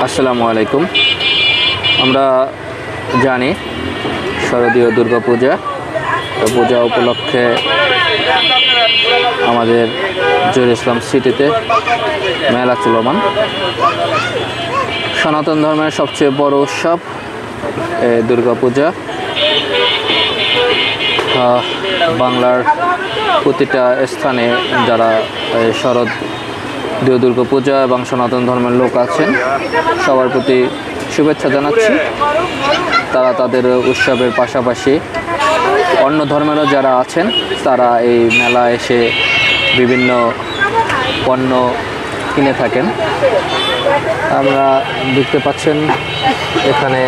আসসালামু আলাইকুম। আমরা জানি শারদীয় দুর্গাপূজা পূজা উপলক্ষে আমাদের জহির ইসলাম সিটিতে মেলা চলমান। সনাতন ধর্মের সবচেয়ে বড় উৎসব দুর্গাপূজা। বাংলার প্রতিটা স্থানে যারা শারদীয় দুর্গাপূজা এবং সনাতন ধর্মের লোক আছেন সবার প্রতি শুভেচ্ছা জানাচ্ছি। তারা তাদের উৎসবের পাশাপাশি অন্য ধর্মেরও যারা আছেন তারা এই মেলা এসে বিভিন্ন পণ্য কিনে থাকেন। আমরা দেখতে পাচ্ছেন এখানে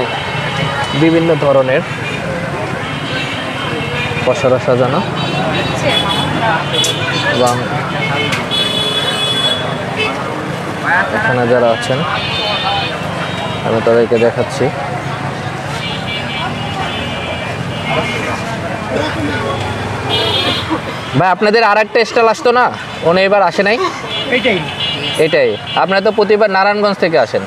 বিভিন্ন ধরনের পসরা সাজানো এবং এখানে যারা আছেন আমি তাদেরকে দেখাচ্ছি। ভাই আপনাদের আর একটা স্টল আসতো না, উনি এবার আসে নাই? এটাই আপনারা তো প্রতিবার নারায়ণগঞ্জ থেকে আসেন।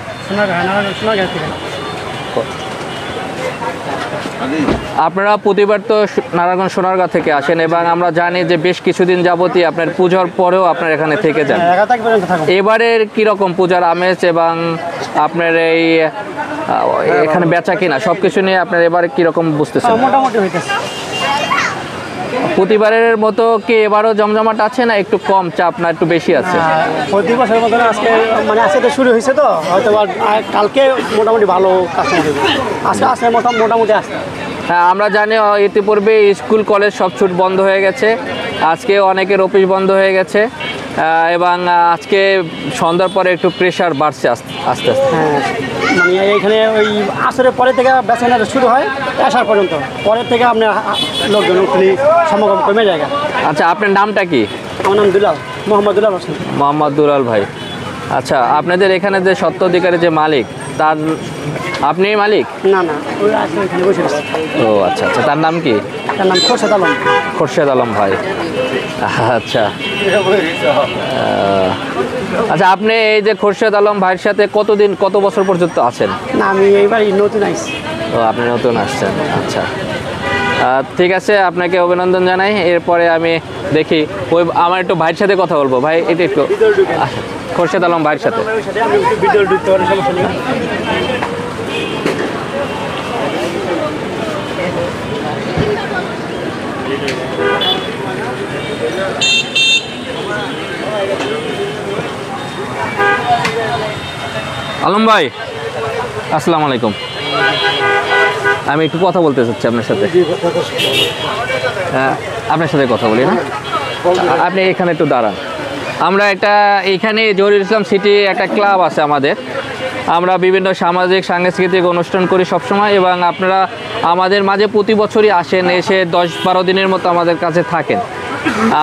আপনারা প্রতিবার তো নারায়ণগঞ্জ সোনারগাঁ থেকে আসেন এবং আমরা জানি যে বেশ কিছুদিন যাবতই আপনার পূজার পরেও আপনার এখানে থেকে যান। এবারের কীরকম পূজার আমেজ এবং আপনার এই এখানে বেচা কিনা সব কিছু নিয়ে আপনার এবারে কীরকম বুঝতেছেন? মোটামুটি হইতেছে। প্রতিবারের মতো কি এবারও জমজমাট আছে না একটু কম চাপ না একটু বেশি আছে? প্রতি বছরের মতন আজকে মানে আজকে তো শুরু হয়েছে, তো হয়তো কালকে মোটামুটি ভালো কাস্টমার হবে। আজকে আসলে মোটামুটি আসছে। হ্যাঁ, আমরা জানি ইতিপূর্বে স্কুল কলেজ সব ছুট বন্ধ হয়ে গেছে, আজকে অনেকের অফিস বন্ধ হয়ে গেছে এবং আজকে সন্ধ্যার পরে একটু প্রেশার বাড়ছে আস্তে আস্তে। হ্যাঁ, মানে এইখানে ওই আসরের পরে থেকে বেচাকেনা শুরু হয় আসার পর্যন্ত, পরের থেকে আপনার লোকজন সমাগম কমে যায়। আচ্ছা, আপনার নামটা কি? আমার নাম দুলাল, মোহাম্মদ দুলাল হোসেন। মোহাম্মদ দুলাল ভাই। আচ্ছা, আপনাদের এখানে যে স্বত্বাধিকারী যে মালিক তার আপনি মালিক? না না, ওই আছে ওইখানে বসে আছে। ও আচ্ছা আচ্ছা, তার নাম কি? তার নাম খোরশেদ আলম। খোরশেদ আলম ভাই। আচ্ছা আচ্ছা, আপনি এই যে খোরশেদ আলম ভাইয়ের সাথে কত বছর পর্যন্ত আছেন? না, আমি এইবার নতুন আইছি। ও, আপনি নতুন আসছেন। আচ্ছা ঠিক আছে, আপনাকে অভিনন্দন জানাই। এরপরে আমি দেখি ওই আমার একটু ভাইয়ের সাথে কথা বলবো। ভাই এটা একটু খোরশেদ আলম ভাইয়ের সাথে। আলম ভাই আসসালামু আলাইকুম। আমি একটু কথা বলতে চাচ্ছি আপনার সাথে। আপনার সাথে কথা বলি না, আপনি এখানে একটু দাঁড়ান। আমরা এখানে জহির ইসলাম সিটি একটা ক্লাব আছে আমাদের। আমরা বিভিন্ন সামাজিক সাংস্কৃতিক অনুষ্ঠান করি সবসময় এবং আপনারা আমাদের মাঝে প্রতি বছরই আসেন, এসে 10-12 দিনের মতো আমাদের কাছে থাকেন।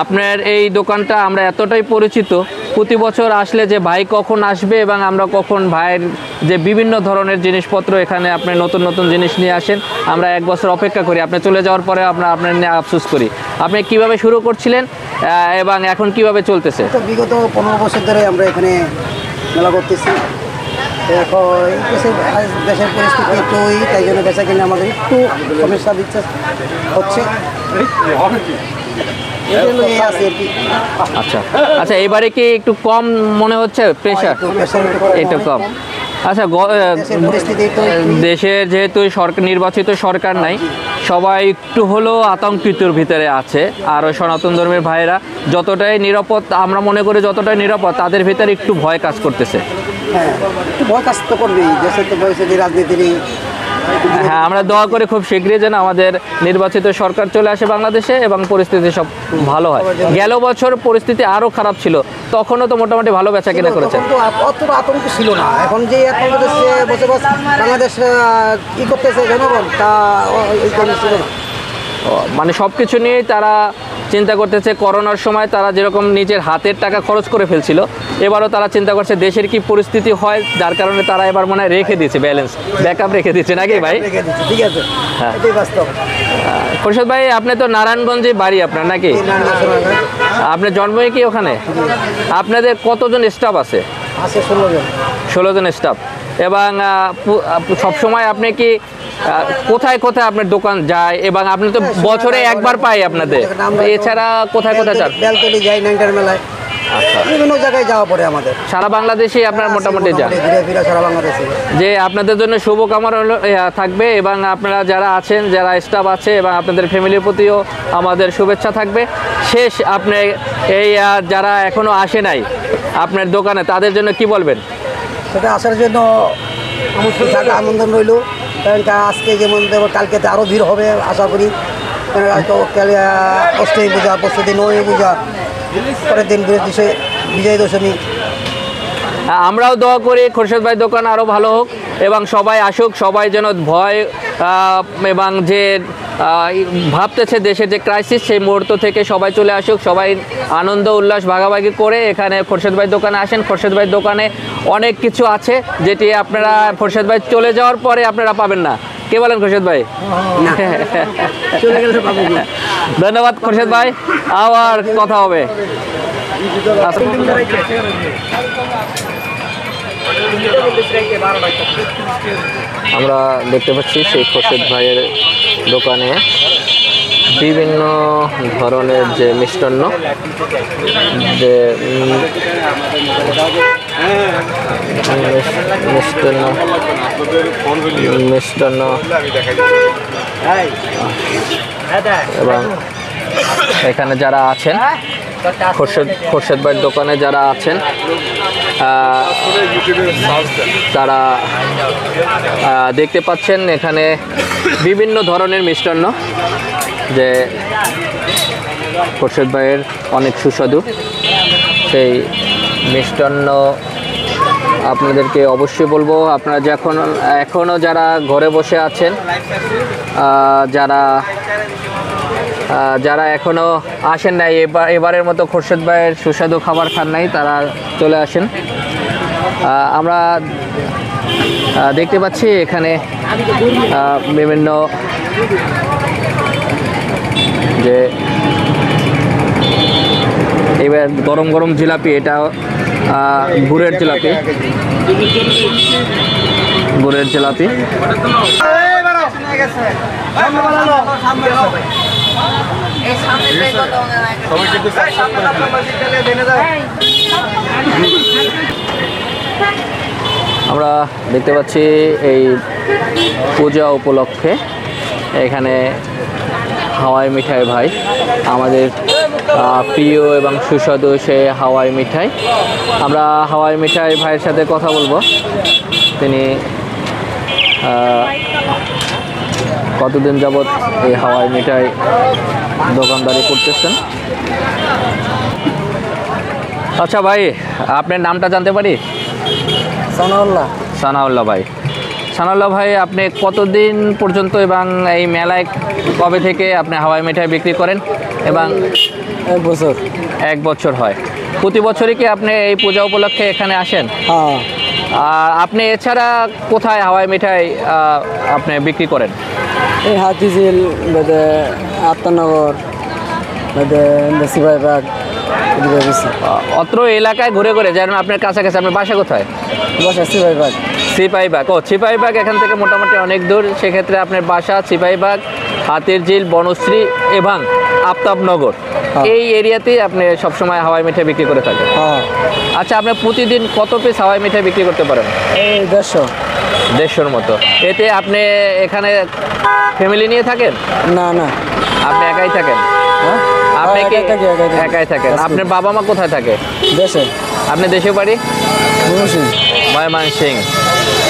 আপনার এই দোকানটা আমরা এতটাই পরিচিত, প্রতি বছর আসলে যে ভাই কখন আসবে এবং আমরা কখন ভাইয়ের যে বিভিন্ন ধরনের জিনিসপত্র এখানে আপনি নতুন নতুন জিনিস নিয়ে আসেন, আমরা 1 বছর অপেক্ষা করি। আপনি চলে যাওয়ার পরে আপনার নিয়ে আফসোস করি। আপনি কিভাবে শুরু করছিলেন এবং এখন কিভাবে চলতেছে? বিগত 15 বছর ধরে আমরা এখানে মেলা করতেছি। এখন দেশের পরিস্থিতি একটু তাই জন্য বেচা কিনে আমাদের একটু সমস্যা দিচ্ছে হচ্ছে। আচ্ছা আচ্ছা, এবারে কি একটু কম মনে হচ্ছে প্রেশার? একটু কম। আচ্ছা, দেশের যেহেতু নির্বাচিত সরকার নাই, সবাই একটু হলেও আতঙ্কিতর ভিতরে আছে। আর ওই সনাতন ধর্মের ভাইয়েরা যতটাই নিরাপদ আমরা মনে করি, যতটাই নিরাপদ তাদের ভিতরে একটু ভয় কাজ করতেছে। হ্যাঁ, একটু ভয় কাজ তো করবেই, দেশের তো পরিস্থিতি রাজনীতির। হ্যাঁ, আমরা দোয়া করি খুব শীঘ্রই যেন আমাদের নির্বাচিত সরকার চলে আসে বাংলাদেশে এবং পরিস্থিতি সব ভালো হয়। গেল বছর পরিস্থিতি আরও খারাপ ছিল, তখনও তো মোটামুটি ভালো বেচা কিনা করেছেন। অতটা আতঙ্ক ছিল না। এখন যে বসবাস বাংলাদেশ কি করতেছে জনগণ তা ছিল না। মানে সব কিছু নিয়েই তারা চিন্তা করতেছে। করোনার সময় তারা যেরকম নিজের হাতের টাকা খরচ করে ফেলছিল, এবারও তারা চিন্তা করছে দেশের কি পরিস্থিতি হয়, যার কারণে তারা এবার মনে হয় রেখে দিয়েছে, ব্যালেন্স ব্যাকআপ রেখে দিচ্ছে নাকি ভাই? ঠিক আছে, হ্যাঁ এটাই বাস্তব। খোরশেদ ভাই, আপনি তো নারায়ণগঞ্জে বাড়ি আপনার নাকি? আপনার জন্মই কি ওখানে? আপনাদের কতজন স্টাফ আছে? 16 জন। 16 জন স্টাফ। এবং সবসময় আপনি কি কোথায় কোথায় আপনার দোকান যায় এবং আপনি তো বছরে একবার পাই আপনাদের, এছাড়া কোথায় কোথায় যান? বেলতলি যাই, নাইনটার মেলায়, আচ্ছা, বিভিন্ন জায়গায় যাওয়া পড়ে আমাদের। সারা বাংলাদেশে আপনার মোটামুটি যান। ঘুরে ফিরে সারা বাংলাদেশে। যে আপনাদের জন্য শুভকামনা হলো থাকবে এবং আপনারা যারা আছেন, যারা স্টাফ আছে এবং আপনাদের ফ্যামিলির প্রতিও আমাদের শুভেচ্ছা থাকবে। শেষ আপনি এই যারা এখনো আসে নাই আপনার দোকানে, তাদের জন্য কি বলবেন? সেটা আসার জন্য আমার আনন্দ রইল, কারণ আজকে যেমন কালকে আরও ভিড় হবে আশা করি। কাল অষ্টমী পূজা, পরশুদিন নবমী পূজা, পরের দিন বিজয় দশমী। আমরাও দোয়া করি খোরশেদ ভাই দোকান আরও ভালো হোক এবং সবাই আসুক, সবাই যেন ভয় এবং যে ভাবতেছে দেশের যে ক্রাইসিস, সেই মুহূর্ত থেকে সবাই চলে আসুক, সবাই আনন্দ উল্লাস ভাগাভাগি করে এখানে খোরশেদ ভাই দোকানে আসেন। খোরশেদ ভাই দোকানে অনেক কিছু আছে যেটি আপনারা খোরশেদ ভাই চলে যাওয়ার পরে আপনারা পাবেন না। কে বলেন খোরশেদ ভাই? ধন্যবাদ খোরশেদ ভাই, আবার কথা হবে। আমরা দেখতে পাচ্ছি সেই খোরশেদ ভাইয়ের দোকানে বিভিন্ন ধরনের যে মিষ্টান্ন, যে মিষ্টান্ন এবং এখানে যারা আছেন খোরশেদ ভাইয়ের দোকানে যারা আছেন তারা দেখতে পাচ্ছেন এখানে বিভিন্ন ধরনের মিষ্টান্ন, যে খোরশেদ ভাইয়ের অনেক সুস্বাদু সেই মিষ্টান্ন আপনাদেরকে অবশ্যই বলবো। আপনারা যখন এখনও যারা ঘরে বসে আছেন, যারা এখনও আসেন নাই, এবারের মতো খোরশেদ ভাইয়ের সুস্বাদু খাবার খান নাই, তারা চলে আসেন। আমরা দেখতে পাচ্ছি এখানে বিভিন্ন যে এবার গরম গরম জিলাপি, এটা গুড়ের জিলাপি, গুড়ের জিলাপি। আমরা দেখতে পাচ্ছি এই পূজা উপলক্ষে এখানে হাওয়াই মিঠাই ভাই, আমাদের প্রিয় এবং সুস্বাদু সে হাওয়াই মিঠাই। আমরা হাওয়াই মিঠাই ভাইয়ের সাথে কথা বলবো, তিনি কতদিন যাবৎ এই হাওয়াই মিঠাই দোকানদারি করতেছেন। আচ্ছা ভাই, আপনার নামটা জানতে পারি? সানাউল্লাহ। সানাউল্লাহ ভাই। সানাউল্লাহ ভাই, আপনি কতদিন পর্যন্ত এবং এই মেলায় কবে থেকে আপনি হাওয়াই মিঠাই বিক্রি করেন? এবং 1 বছর। 1 বছর হয়। প্রতি বছরই কি আপনি এই পূজা উপলক্ষে এখানে আসেন? হ্যাঁ। আর আপনি এছাড়া কোথায় হাওয়াই মিঠাই আপনি বিক্রি করেন? এই হাতিঝিল, আত্মানগর, সিপাহীবাগ, অত্র এলাকায় ঘুরে ঘুরে যেন আপনার কাছাকাছি। আপনার বাসা কোথায়? বাসা সিপাহীবাগ। সিপাহীবাগ। ও, সিপাহীবাগ এখান থেকে মোটামুটি অনেক দূর। সেক্ষেত্রে আপনার বাসা সিপাহীবাগ, হাতিরঝিল, বনশ্রী এবং আফতাবনগর, এই এরিয়াতেই আপনি সবসময় হাওয়াই মিঠাই বিক্রি করে থাকেন? হ্যাঁ। আচ্ছা, আপনি প্রতিদিন কত পিস হাওয়াই মিঠাই বিক্রি করতে পারেন? 150-150-র মতো। এতে আপনি এখানে ফ্যামিলি নিয়ে থাকেন? না না, আপনি একাই থাকেন? আপনি কি একাই থাকেন? আপনার বাবা মা কোথায় থাকে? দেশে। আপনি দেশে বাড়ি? ময়মনসিংহ।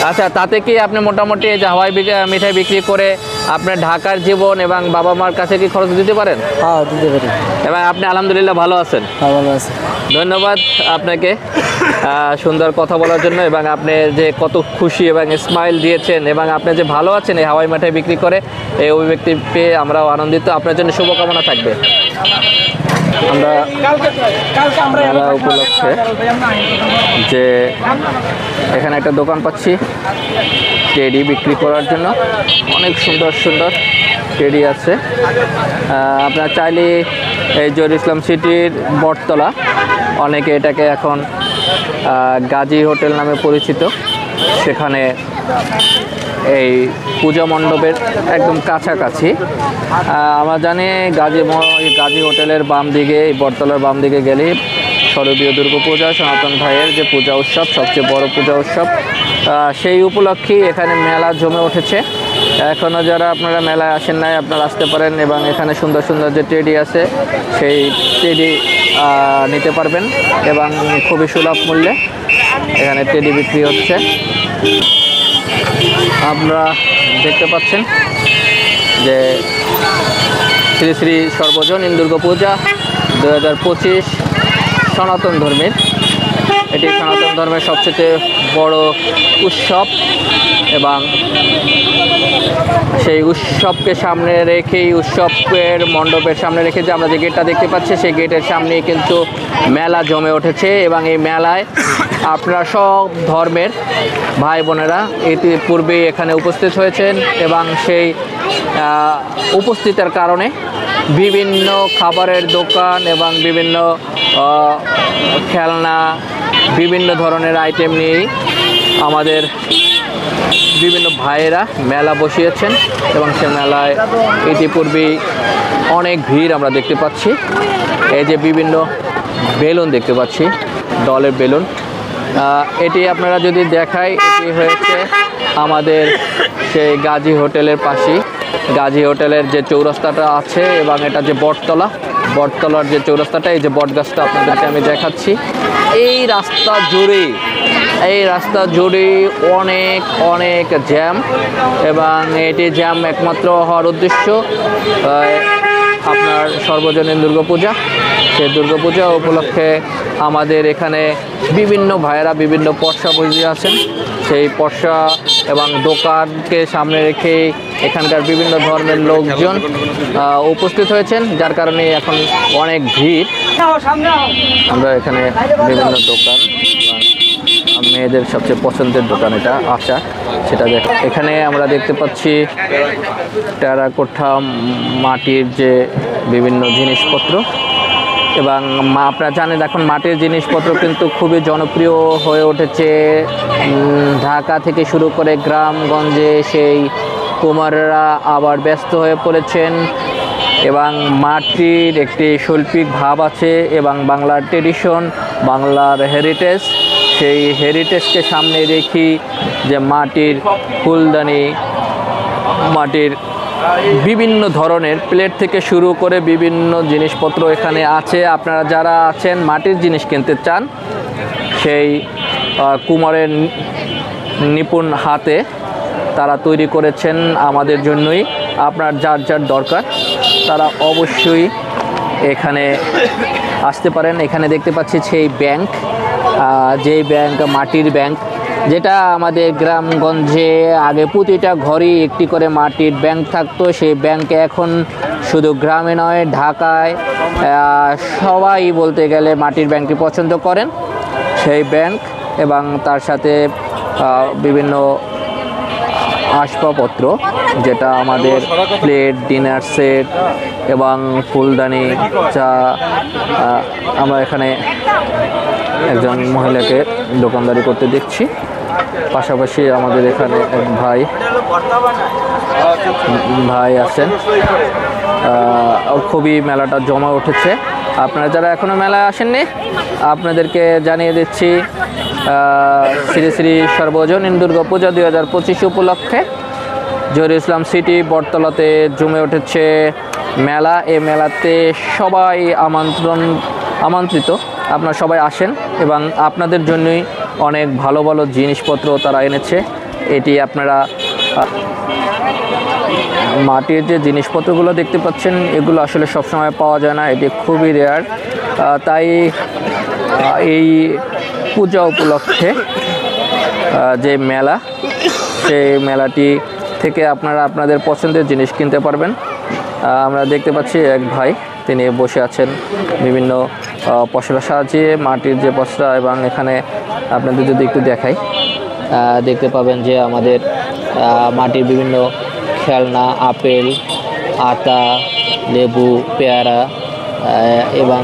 আচ্ছা, তাতে কি আপনি মোটামুটি এই যে হাওয়াই মিঠাই বিক্রি করে আপনার ঢাকার জীবন এবং বাবা মার কাছে কি খরচ দিতে পারেন? হ্যাঁ, দিতে পারি। এবং আপনি আলহামদুলিল্লাহ ভালো আছেন? হ্যাঁ, ভালো আছি। ধন্যবাদ আপনাকে সুন্দর কথা বলার জন্য, এবং আপনি যে কত খুশি এবং স্মাইল দিয়েছেন এবং আপনি যে ভালো আছেন এই হাওয়াই মিঠাই বিক্রি করে, এই অভিব্যক্তি পেয়ে আমরাও আনন্দিত। আপনার জন্য শুভকামনা থাকবে। আমরা মেলা উপলক্ষে যে এখানে একটা দোকান পাচ্ছি টেডি বিক্রি করার জন্য, অনেক সুন্দর সুন্দর টেডি আছে। আপনার চাইলে এই জহির ইসলাম সিটির বটতলা, অনেকে এটাকে এখন গাজী হোটেল নামে পরিচিত, সেখানে এই পূজা মণ্ডপের একদম কাছাকাছি আমরা জানি গাজী হোটেলের বাম দিকে, বটতলার বাম দিকে গেলে শারদীয় দুর্গাপূজা, সনাতন ভাইয়ের যে পূজা উৎসব, সবচেয়ে বড় পূজা উৎসব, সেই উপলক্ষেই এখানে মেলা জমে উঠেছে। এখনও যারা আপনারা মেলায় আসেন নাই, আপনারা আসতে পারেন এবং এখানে সুন্দর সুন্দর যে টেডি আছে সেই টেডি নিতে পারবেন এবং খুবই সুলভ মূল্যে এখানে টেডি বিক্রি হচ্ছে। আপনারা দেখতে পাচ্ছেন যে শ্রী শ্রী সর্বজনীন দুর্গাপূজা 2025 সনাতন ধর্মের, এটি সনাতন ধর্মের সবচেয়ে বড় উৎসব এবং সেই উৎসবকে সামনে রেখেই, উৎসবের মণ্ডপের সামনে রেখে যে আমরা যে গেটটা দেখতে পাচ্ছি সেই গেটের সামনে কিন্তু মেলা জমে উঠেছে এবং এই মেলায় আপনারা সব ধর্মের ভাই বোনেরা ইতিপূর্বে এখানে উপস্থিত হয়েছেন এবং সেই উপস্থিতের কারণে বিভিন্ন খাবারের দোকান এবং বিভিন্ন খেলনা, বিভিন্ন ধরনের আইটেম নিয়েই আমাদের বিভিন্ন ভাইয়েরা মেলা বসিয়েছেন এবং সে মেলায় ইতিপূর্বেই অনেক ভিড় আমরা দেখতে পাচ্ছি। এই যে বিভিন্ন বেলুন দেখতে পাচ্ছি, ডলের বেলুন, এটি আপনারা যদি দেখাই, এটি হয়েছে আমাদের সেই গাজী হোটেলের পাশেই, গাজী হোটেলের যে চৌরাস্তাটা আছে এবং এটা যে বটতলার যে চৌরাস্তাটা, এই যে বটগাছটা আপনাদেরকে আমি দেখাচ্ছি, এই রাস্তা জুড়ে অনেক জ্যাম এবং এটি জ্যাম একমাত্র হওয়ার উদ্দেশ্য আপনার সর্বজনীন দুর্গাপূজা। সেই দুর্গাপূজা উপলক্ষে আমাদের এখানে বিভিন্ন ভাইয়েরা বিভিন্ন পসরা বসে আছেন, সেই পসরা এবং দোকানকে সামনে রেখে এখানকার বিভিন্ন ধর্মের লোকজন উপস্থিত হয়েছেন, যার কারণে এখন অনেক ভিড়। আমরা এখানে বিভিন্ন দোকান, মেয়েদের সবচেয়ে পছন্দের দোকান এটা আচার, সেটা এখানে আমরা দেখতে পাচ্ছি টেরাকোটা মাটির যে বিভিন্ন জিনিসপত্র এবং আপনারা জানেন এখন মাটির জিনিসপত্র কিন্তু খুবই জনপ্রিয় হয়ে উঠেছে। ঢাকা থেকে শুরু করে গ্রামগঞ্জে সেই কুমাররা আবার ব্যস্ত হয়ে পড়েছেন এবং মাটির একটি শৈল্পিক ভাব আছে এবং বাংলার ট্রেডিশন, বাংলার হেরিটেজ, সেই হেরিটেজকে সামনে রেখে যে মাটির ফুলদানি, মাটির বিভিন্ন ধরনের প্লেট থেকে শুরু করে বিভিন্ন জিনিসপত্র এখানে আছে। আপনারা যারা আছেন মাটির জিনিস কিনতে চান, সেই কুমারের নিপুণ হাতে তারা তৈরি করেছেন আমাদের জন্যই। আপনার যার দরকার তারা অবশ্যই এখানে আসতে পারেন। এখানে দেখতে পাচ্ছি সেই ব্যাংক, যেই ব্যাংক মাটির ব্যাংক, যেটা আমাদের গ্রামগঞ্জে আগে প্রতিটা ঘরেই একটি করে মাটির ব্যাংক থাকতো। সেই ব্যাংকে এখন শুধু গ্রামে নয়, ঢাকায় সবাই বলতে গেলে মাটির ব্যাংকটি পছন্দ করেন। সেই ব্যাংক এবং তার সাথে বিভিন্ন আসবাবপত্র, যেটা আমাদের প্লেট, ডিনার সেট এবং ফুলদানি, চা। আমরা এখানে একজন মহিলাকে দোকানদারি করতে দেখছি, পাশাপাশি আমাদের এখানে এক ভাই আছেন। খুবই মেলাটা জমা উঠেছে। আপনারা যারা এখনও মেলায় আসেননি, আপনাদেরকে জানিয়ে দিচ্ছি শ্রী শ্রী সর্বজনীন দুর্গাপূজা 2025 উপলক্ষে জহিরুল ইসলাম সিটি বটতলাতে জমে উঠেছে মেলা। এই মেলাতে সবাই আমন্ত্রিত, আপনারা সবাই আসেন এবং আপনাদের জন্যই অনেক ভালো ভালো জিনিসপত্র তারা এনেছে। এটি আপনারা মাটির যে জিনিসপত্রগুলো দেখতে পাচ্ছেন, এগুলো আসলে সবসময় পাওয়া যায় না, এটি খুবই রেয়ার। তাই এই পূজা উপলক্ষে যে মেলা, সেই মেলাটি থেকে আপনারা আপনাদের পছন্দের জিনিস কিনতে পারবেন। আমরা দেখতে পাচ্ছি এক ভাই, তিনি বসে আছেন বিভিন্ন পসরা সাজিয়ে, মাটির যে পসরা, এবং এখানে আপনাদের যদি একটু দেখাই, দেখতে পাবেন যে আমাদের মাটির বিভিন্ন খেলনা, আপেল, আতা, লেবু, পেয়ারা এবং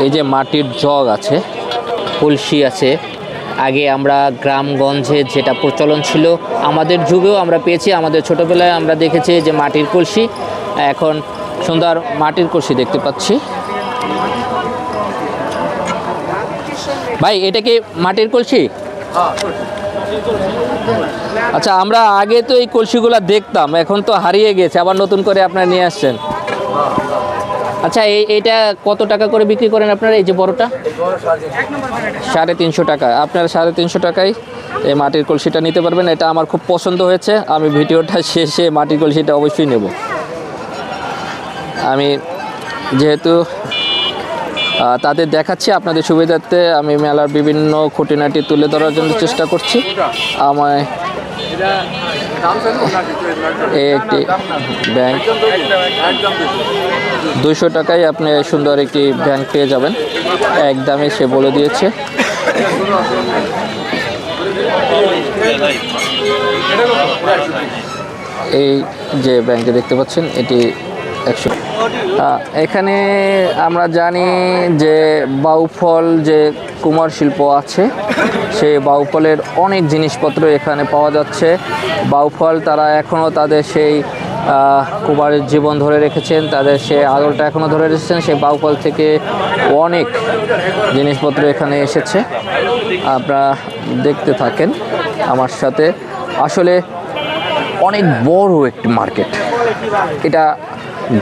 এই যে মাটির জগ আছে, কলসি আছে, আগে আমরা গ্রামগঞ্জে যেটা প্রচলন ছিল আমাদের যুগেও আমরা পেয়েছি, আমাদের ছোটোবেলায় আমরা দেখেছি যে মাটির কলসি, এখন সুন্দর মাটির কলসি দেখতে পাচ্ছি। ভাই এটা কি মাটির কলসি? আচ্ছা, আমরা আগে তো এই কলসিগুলো দেখতাম, এখন তো হারিয়ে গেছে, আবার নতুন করে আপনারা নিয়ে আসছেন। আচ্ছা, এইটা কত টাকা করে বিক্রি করেন আপনারা? এই যে বড়টা 350 টাকা। আপনারা 350 টাকায় এই মাটির কলসিটা নিতে পারবেন। এটা আমার খুব পছন্দ হয়েছে, আমি ভিডিওটা শেষে মাটির কলসিটা অবশ্যই নেব। আমি যেহেতু তাদের দেখাচ্ছি আপনাদের সুবিধার্থে, আমি মেলার বিভিন্ন খুঁটিনাটি তুলে ধরার জন্য চেষ্টা করছি। আমায় একটি ব্যাংক 200 টাকায় আপনি সুন্দর একটি ব্যাংক পেয়ে যাবেন, একদমই সে বলে দিয়েছে। এই যে ব্যাংকে দেখতে পাচ্ছেন এটি 100। এখানে আমরা জানি যে বাউফল যে কুমার শিল্প আছে, সেই বাউফলের অনেক জিনিসপত্র এখানে পাওয়া যাচ্ছে। বাউফল তারা এখনও তাদের সেই কুমারের জীবন ধরে রেখেছেন, তাদের সেই আদলটা এখনও ধরে রেখেছেন। সেই বাউফল থেকে অনেক জিনিসপত্র এখানে এসেছে, আপনারা দেখতে থাকেন আমার সাথে। আসলে অনেক বড় একটি মার্কেট এটা।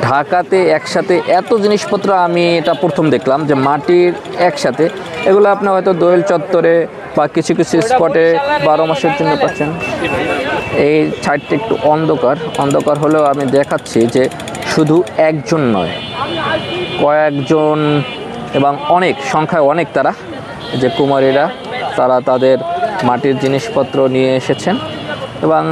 ঢাকাতে একসাথে এত জিনিসপত্র আমি এটা প্রথম দেখলাম, যে মাটির একসাথে এগুলো আপনি হয়তো দোয়েল চত্বরে বা কিছু কিছু স্পটে 12 মাসের জন্য পাচ্ছেন। এই সাইডটা একটু অন্ধকার হলেও আমি দেখাচ্ছি যে শুধু একজন নয়, কয়েকজন এবং অনেক সংখ্যায় অনেক তারা যে কুমারীরা তারা তাদের মাটির জিনিসপত্র নিয়ে এসেছেন এবং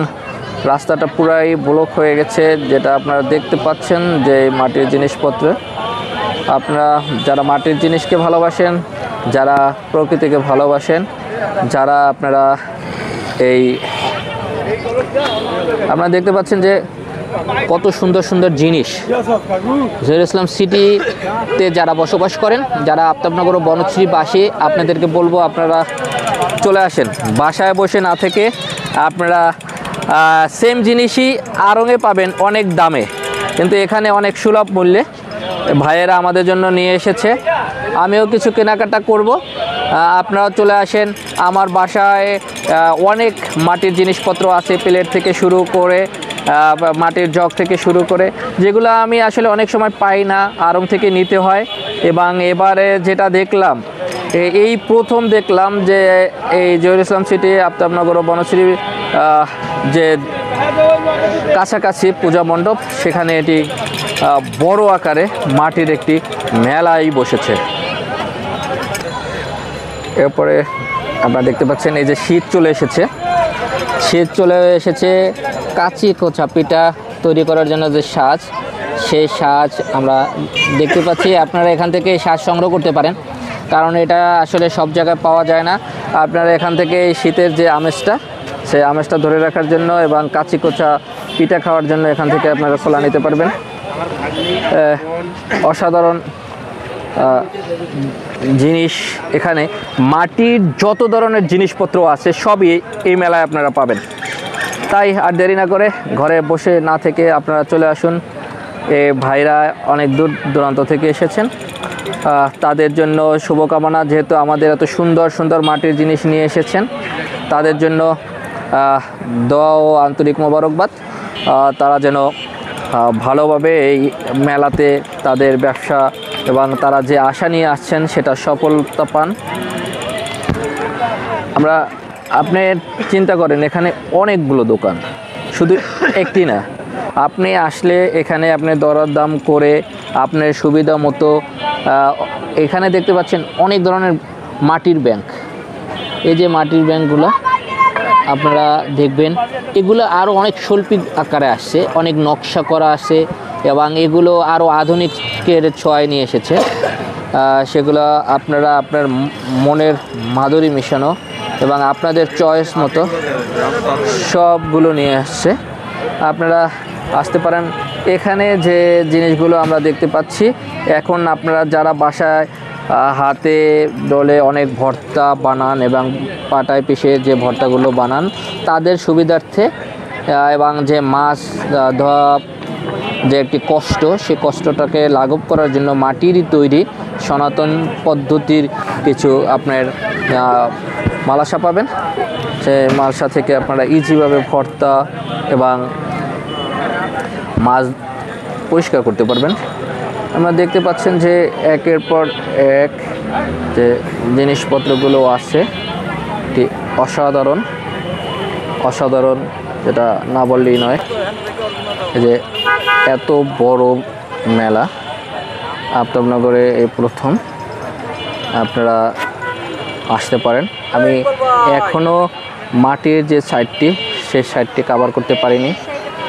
রাস্তাটা পুরাই ব্লক হয়ে গেছে, যেটা আপনারা দেখতে পাচ্ছেন যে মাটির জিনিসপত্র। আপনারা যারা মাটির জিনিসকে ভালোবাসেন, যারা প্রকৃতিকে ভালোবাসেন, যারা আপনারা আপনারা দেখতে পাচ্ছেন যে কত সুন্দর সুন্দর জিনিস। জহিরুল ইসলাম সিটিতে যারা বসবাস করেন, যারা আফতাবনগর ও বনশ্রীবাসী, আপনাদেরকে বলবো আপনারা চলে আসেন, বাসায় বসে না থেকে আপনারা সেম জিনিসই আড়ংয়ে পাবেন অনেক দামে, কিন্তু এখানে অনেক সুলভ মূল্যে ভাইয়েরা আমাদের জন্য নিয়ে এসেছে। আমিও কিছু কেনাকাটা করব, আপনারাও চলে আসেন। আমার বাসায় অনেক মাটির জিনিসপত্র আছে, প্লেট থেকে শুরু করে মাটির জগ থেকে শুরু করে, যেগুলো আমি আসলে অনেক সময় পাই না, আড়ং থেকে নিতে হয়। এবং এবারে যেটা দেখলাম, এই প্রথম দেখলাম যে এই জহিরুল ইসলাম সিটি আফতাবনগর ও বনশ্রী যে কাছাকাছি পূজা মণ্ডপ, সেখানে এটি বড় আকারে মাটির একটি মেলাই বসেছে। এরপরে আপনারা দেখতে পাচ্ছেন এই যে শীত চলে এসেছে, কাঁচি কোচা পিঠা তৈরি করার জন্য যে সাজ, সেই সাজ আমরা দেখতে পাচ্ছি। আপনারা এখান থেকে সাজ সংগ্রহ করতে পারেন, কারণ এটা আসলে সব জায়গায় পাওয়া যায় না। আপনারা এখান থেকে এই শীতের যে আমেজটা, সেই আমেজটা ধরে রাখার জন্য এবং কাঁচি কোচা পিঠা খাওয়ার জন্য এখান থেকে আপনারা খোলা নিতে পারবেন। অসাধারণ জিনিস, এখানে মাটির যত ধরনের জিনিসপত্র আছে সবই এই মেলায় আপনারা পাবেন। তাই আর দেরি না করে ঘরে বসে না থেকে আপনারা চলে আসুন। এই ভাইরা অনেক দূর দূরান্ত থেকে এসেছেন, তাদের জন্য শুভকামনা। যেহেতু আমাদের এত সুন্দর সুন্দর মাটির জিনিস নিয়ে এসেছেন, তাদের জন্য দোয়া ও আন্তরিক মোবারকবাদ। তারা যেন ভালোভাবে এই মেলাতে তাদের ব্যবসা এবং তারা যে আশা নিয়ে আসছেন সেটা সফলতা পান। আপনি চিন্তা করেন, এখানে অনেকগুলো দোকান, শুধু একটি না। আপনি আসলে এখানে আপনি দরদাম করে আপনার সুবিধা মতো এখানে দেখতে পাচ্ছেন অনেক ধরনের মাটির ব্যাংক। এই যে মাটির ব্যাংকগুলো আপনারা দেখবেন, এগুলো আরও অনেক শৈল্পিক আকারে আসছে, অনেক নকশা করা আছে এবং এগুলো আরও আধুনিকের ছোঁয়ায় নিয়ে এসেছে। সেগুলো আপনারা আপনার মনের মাধুরী মিশানো এবং আপনাদের চয়েস মতো সবগুলো নিয়ে আসছে। আপনারা আসতে পারেন। এখানে যে জিনিসগুলো আমরা দেখতে পাচ্ছি, এখন আপনারা যারা বাসায় হাতে ডলে অনেক ভর্তা বানান এবং পাটায় পিষে যে ভর্তাগুলো বানান তাদের সুবিধার্থে এবং যে মাছ ধোয়া যে একটি কষ্ট, সেই কষ্টটাকে লাঘব করার জন্য মাটিরই তৈরি সনাতন পদ্ধতির কিছু আপনার মালাসা পাবেন। সেই মালসা থেকে আপনারা ইজিভাবে ভর্তা এবং মাছ পরিষ্কার করতে পারবেন। আমরা দেখতে পাচ্ছেন যে একের পর এক যে জিনিসপত্রগুলো আছে এটি অসাধারণ, যেটা না বললেই নয়। এই যে এত বড় মেলা আফতাবনগরে এই প্রথম আপনারা আসতে পারেন। আমি এখনও মাটির যে সাইডটি সেই সাইডটি কভার করতে পারিনি,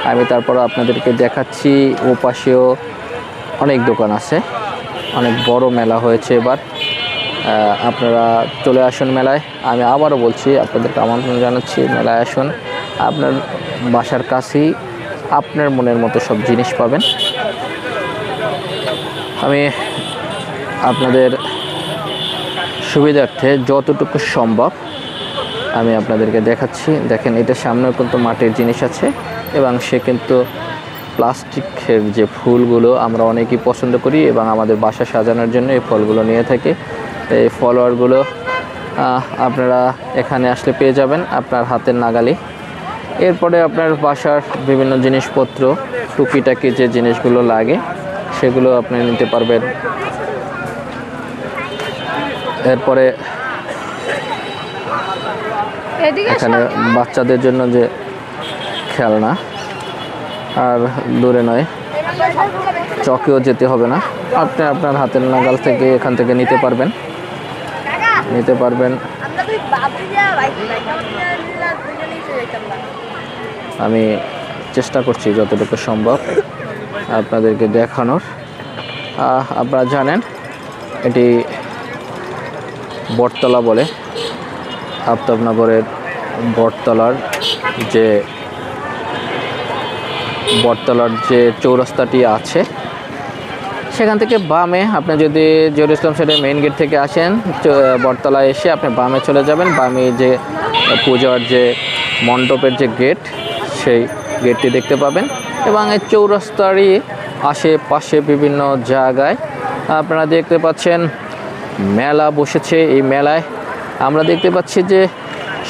আমি তারপর আপনাদেরকে দেখাচ্ছি। ওপাশেও অনেক দোকান আছে, অনেক বড় মেলা হয়েছে এবার। আপনারা চলে আসুন মেলায়। আমি আবারও বলছি, আপনাদেরকে আমন্ত্রণ জানাচ্ছি, মেলায় আসুন। আপনার বাসার কাছেই আপনার মনের মতো সব জিনিস পাবেন। আমি আপনাদের সুবিধার্থে যতটুকু সম্ভব আমি আপনাদেরকে দেখাচ্ছি। দেখেন, এটা সামনেও কিন্তু মাটির জিনিস আছে এবং সে কিন্তু প্লাস্টিকের যে ফুলগুলো আমরা অনেকেই পছন্দ করি এবং আমাদের বাসা সাজানোর জন্য এই ফলগুলো নিয়ে থাকি। এই ফলোয়ারগুলো আপনারা এখানে আসলে পেয়ে যাবেন আপনার হাতের নাগালে। এরপরে আপনার বাসার বিভিন্ন জিনিসপত্র, টুকিটাকি যে জিনিসগুলো লাগে সেগুলো আপনি নিতে পারবেন। এরপরে এখানে বাচ্চাদের জন্য যে খেলনা, আর দূরে নয়, চকেও যেতে হবে না, আপনি আপনার হাতের নাগাল থেকে এখান থেকে নিতে পারবেন। আমি চেষ্টা করছি যতটুকু সম্ভব আপনাদেরকে দেখানোর। আপনারা জানেন এটি বটতলা বলে, আফতাবনগরের বটতলার যে চৌরাস্তাটি আছে সেখান থেকে বামে আপনি যদি জহিরুল ইসলাম সাইডের মেইন গেট থেকে আসেন, বটতলায় এসে আপনি বামে চলে যাবেন। বামে যে পূজার যে মণ্ডপের যে গেট, সেই গেটটি দেখতে পাবেন এবং এই চৌরাস্তারই আশেপাশে বিভিন্ন জায়গায় আপনারা দেখতে পাচ্ছেন মেলা বসেছে। এই মেলায় আমরা দেখতে পাচ্ছি যে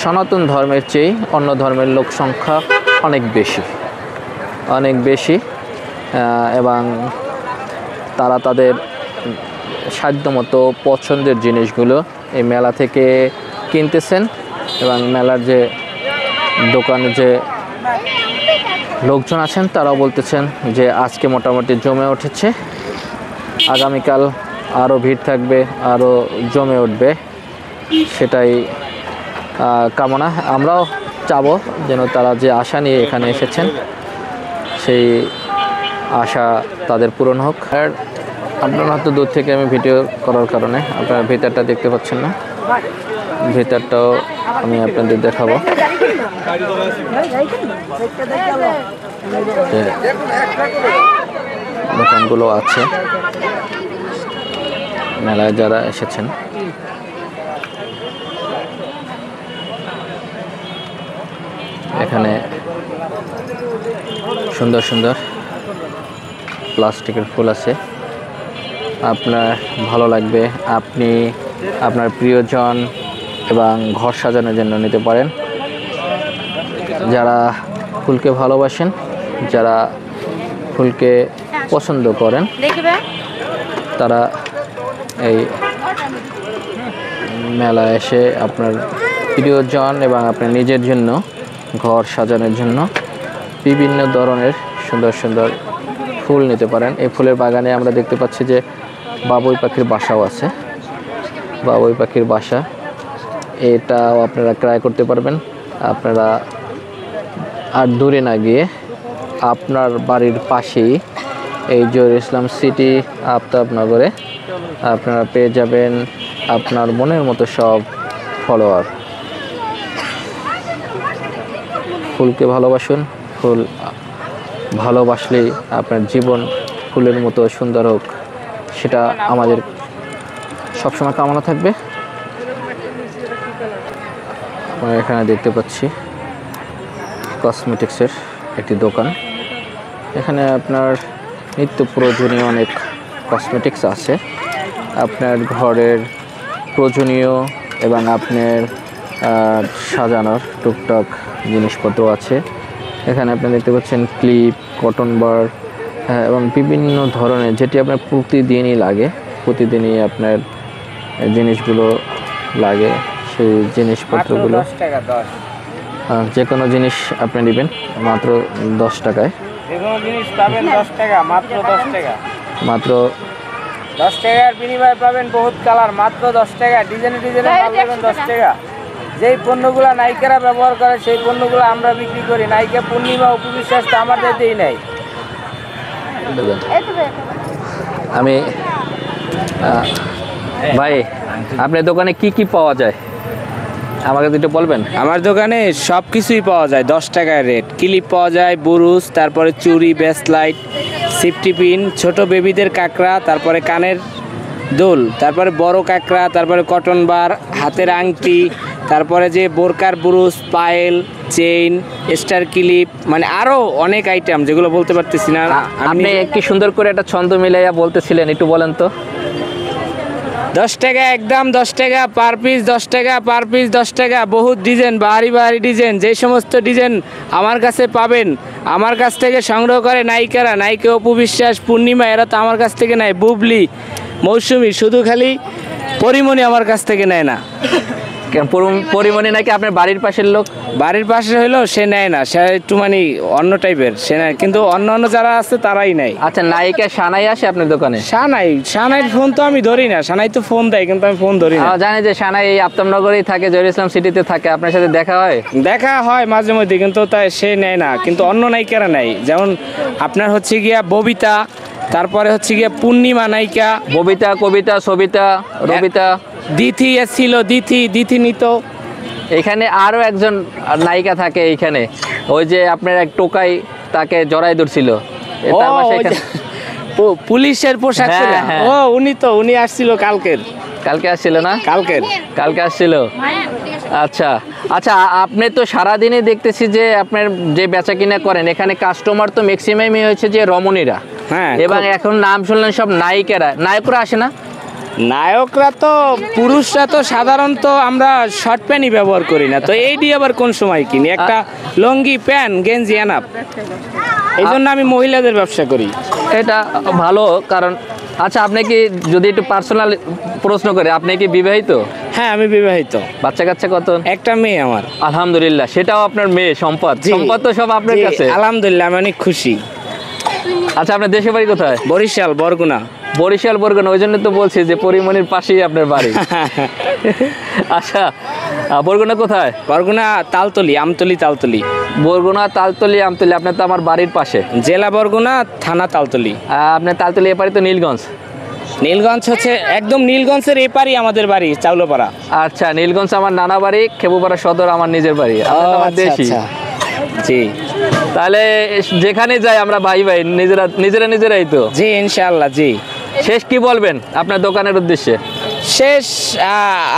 সনাতন ধর্মের চেয়ে অন্য ধর্মের লোক সংখ্যা অনেক বেশি এবং তারা তাদের সাধ্যমতো পছন্দের জিনিসগুলো এই মেলা থেকে কিনতেছেন এবং মেলার যে দোকানে যে লোকজন আছেন তারাও বলতেছেন যে আজকে মোটামুটি জমে উঠেছে, আগামীকাল আরও ভিড় থাকবে, আরও জমে উঠবে, সেটাই কামনা। আমরাও চাবো যেন তারা যে আশা নিয়ে এখানে এসেছেন সেই আশা তাদের পূরণ হোক। আর আপনারা হয়তো দূর থেকে আমি ভিডিও করার কারণে আপনারা ভিতরটা দেখতে পাচ্ছেন না, ভিতরটাও আমি আপনাদের দেখাবো। দোকানগুলো আছে মেলায় যারা এসেছেন। এখানে সুন্দর সুন্দর প্লাস্টিকের ফুল আছে, আপনার ভালো লাগবে, আপনি আপনার প্রিয়জন এবং ঘর সাজানোর জন্য নিতে পারেন। যারা ফুলকে ভালোবাসেন, যারা ফুলকে পছন্দ করেন, তারা এই মেলায় এসে আপনার প্রিয়জন এবং আপনার নিজের জন্য ঘর সাজানোর জন্য বিভিন্ন ধরনের সুন্দর সুন্দর ফুল নিতে পারেন। এই ফুলের বাগানে আমরা দেখতে পাচ্ছি যে বাবুই পাখির বাসাও আছে, বাবুই পাখির বাসা, এটাও আপনারা ক্রয় করতে পারবেন। আপনারা আর দূরে না গিয়ে আপনার বাড়ির পাশেই এই জহিরুল ইসলাম সিটি আফতাবনগরে আপনারা পেয়ে যাবেন আপনার মনের মতো সব ফলোয়ার। ফুলকে ভালোবাসুন, ফুল ভালোবাসলেই আপনার জীবন ফুলের মতো সুন্দর হোক, সেটা আমাদের সবসময় কামনা থাকবে। আমরা এখানে দেখতে পাচ্ছি কসমেটিক্সের একটি দোকান। এখানে আপনার নিত্য প্রয়োজনীয় অনেক কসমেটিক্স আছে, আপনার ঘরের প্রয়োজনীয় এবং আপনার সাজানোর টুকটাক জিনিসপত্র আছে। এখানে আপনি দেখতে পাচ্ছেন ক্লিপ, কটন বার এবং বিভিন্ন ধরনের যেটি আপনার প্রতিদিনই লাগে, প্রতিদিনই আপনার জিনিসগুলো লাগে, সেই জিনিসপত্রগুলো যে কোনো জিনিস আপনি নেবেন মাত্র 10 টাকায়। যে কোনো জিনিস পাবেন 10 টাকা, মাত্র 10 টাকা। মাত্র 10 টাকার বিনিময়ে পাবেন বহুত কালার, মাত্র 10 টাকা। ডিজাইনে মাল পাবেন 10 টাকা। যেই পণ্যগুলো নায়িকারা ব্যবহার করে সেই পণ্যগুলো আমরা বিক্রি করি। নায়িকা পূর্ণিমা, উপবিশ্বাস তো আমাদের দেই নাই। আমি ভাই, আপনার দোকানে কি কি পাওয়া যায় আমাকে একটু বলবেন? আমার দোকানে সব কিছুই পাওয়া যায় 10 টাকার রেট। ক্লিপ পাওয়া যায়, বুরুজ, তারপরে চুড়ি, ব্রেসলাইট, সেফটি পিন, ছোট বেবিদের কাঁকড়া, তারপরে কানের দুল, তারপরে বড় কাঁকড়া, তারপরে কটন বার, হাতের আংটি, তারপরে যে বোরকার Buruj, Payel, chain, star clip, মানে আরও অনেক আইটেম যেগুলো বলতে পারতেছি না। আপনি কি সুন্দর করে একটা ছন্দ মিলাইয়া বলতেছিলেন, একটু বলেন তো। 10 টাকা একদম, 10 টাকা পার পিস, 10 টাকা পার পিস, 10 টাকা। বহুত ডিজাইন, বাহারি বাহারি ডিজাইন, যে সমস্ত ডিজাইন আমার কাছে পাবেন, আমার কাছ থেকে সংগ্রহ করে নায়িকারা। নায়িকা অপু বিশ্বাস, পূর্ণিমা, এরা তো আমার কাছ থেকে নেয়। বুবলি, মৌসুমি, শুধু খালি পরিমণি আমার কাছ থেকে নেয় না। পরিমণি নাকি আপনার বাড়ির পাশের লোক? বাড়ির পাশে হইলো সে নেয় না, সে একটু মানে অন্য টাইপের, সে নেয়, কিন্তু অন্য অন্য যারা আছে তারাই নেয়। আচ্ছা, নায়িকা সানাই আসে আপনার দোকানে? সানাইর ফোন তো আমি ধরি না। সানাই তো ফোন দেয় কিন্তু আমি ফোন ধরি না। জানি যে সানাই এই আফতাবনগরেই থাকে, জহির ইসলাম সিটিতে থাকে। আপনার সাথে দেখা হয়? দেখা হয় মাঝে মধ্যে, কিন্তু তাই সে নেয় না। কিন্তু অন্য নায়িকারা নেয়, যেমন আপনার হচ্ছে গিয়া ববিতা, তারপরে হচ্ছে গিয়া পূর্ণিমা নায়িকা, ববিতা, কবিতা, সবিতা, রবিতা, দিথি এসেছিল, দিথি নিত। এখানে আরো একজন নায়িকা থাকে এইখানে, ওই যে আপনার এক টোকাই তাকে জড়াই ধরছিল, তার পাশে এখানে পুলিশের পোশাক হ্যাঁ, পরে। হ্যাঁ। উনি আসছিল কালকে আসছিল না? কালকে আসছিল। আচ্ছা আচ্ছা, আপনি তো সারাদিনই দেখতেছি যে আপনার যে বেচা কিনা করেন, এখানে কাস্টমার তো ম্যাক্সিমামই হচ্ছে যে রমণীরা, হ্যাঁ, এবং এখন নাম শুনলেন সব নায়করা আসে না? নায়করা তো, পুরুষরা তো সাধারণত আমরা শর্ট প্যান্টই ব্যবহার করি না, তো এই দিয়ে আবার কোন সময় কিনি একটা লঙ্গি, প্যান্ট, গেঞ্জি এনাফ। এই জন্য আমি মহিলাদের ব্যবসা করি। এটা ভালো, কারণ আচ্ছা, আপনি কি, যদি একটু পার্সোনাল প্রশ্ন করে, আপনি কি বিবাহিত? হ্যাঁ, আমি বিবাহিত। বাচ্চা কাচ্চা কত? একটা মেয়ে আমার। আলহামদুলিল্লাহ, সেটাও আপনার মেয়ে। সম্পদ তো সব আপনার কাছে। আলহামদুলিল্লাহ, আমি অনেক খুশি। আচ্ছা, আপনার দেশের বাড়ি কোথায়? বরিশাল, বরগুনা। ওই জন্য তো বলছি যে পরিমণির পাশেই আপনার বাড়ি। আচ্ছা, বরগুনা কোথায়? বরগুনা তালতলি, তালতলি। বরগুনা তালতলি, আপনার তো আমার বাড়ির পাশে। জেলা বরগুনা, থানা তালতলি। আপনার তালতলি এপারে তো নীলগঞ্জ হচ্ছে একদম নীলগঞ্জের এপারই আমাদের বাড়ি, চাউলপাড়া। আচ্ছা, নীলগঞ্জ আমার নানা বাড়ি, খেপুপাড়া সদর আমার নিজের বাড়ি। আমার দেশি। জি, তাহলে যেখানে যাই আমরা ভাই নিজেরাই তো। জি, ইনশাআল্লাহ। জি, শেষ কি বলবেন আপনার দোকানের উদ্দেশ্যে? শেষ,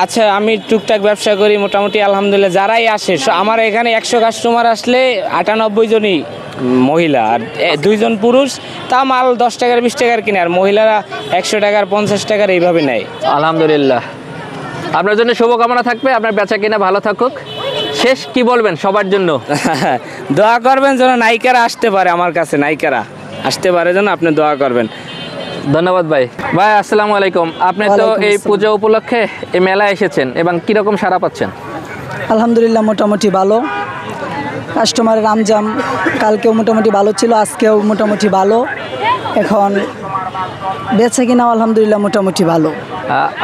আচ্ছা, আমি টুকটাক ব্যবসা করি মোটামুটি, আলহামদুলিল্লাহ। যারাই আসে, আমার এখানে 100 কাস্টমার আসলে 98 জনই মহিলা আর 2 জন পুরুষ। তা মাল 10 টাকার 20 টাকার কিনে, আর মহিলারা 100 টাকার 50 টাকার এইভাবে নেয়। আলহামদুলিল্লাহ, আপনার জন্য শুভকামনা থাকবে, আপনার বেচা কিনা ভালো থাকুক। শেষ কি বলবেন সবার জন্য? দোয়া করবেন যেন নায়িকারা আসতে পারে, আমার কাছে নায়িকারা আসতে পারে যেন, আপনি দোয়া করবেন। ধন্যবাদ ভাই। আসসালামু আলাইকুম। আপনি তো এই পূজা উপলক্ষে এই মেলায় এসেছেন, এবং কিরকম সাড়া পাচ্ছেন? আলহামদুলিল্লাহ, মোটামুটি ভালো। কাস্টমারের আমজাম কালকেও মোটামুটি ভালো ছিল, আজকেও মোটামুটি ভালো। এখন বেচা কিনা আলহামদুলিল্লাহ মোটামুটি ভালো।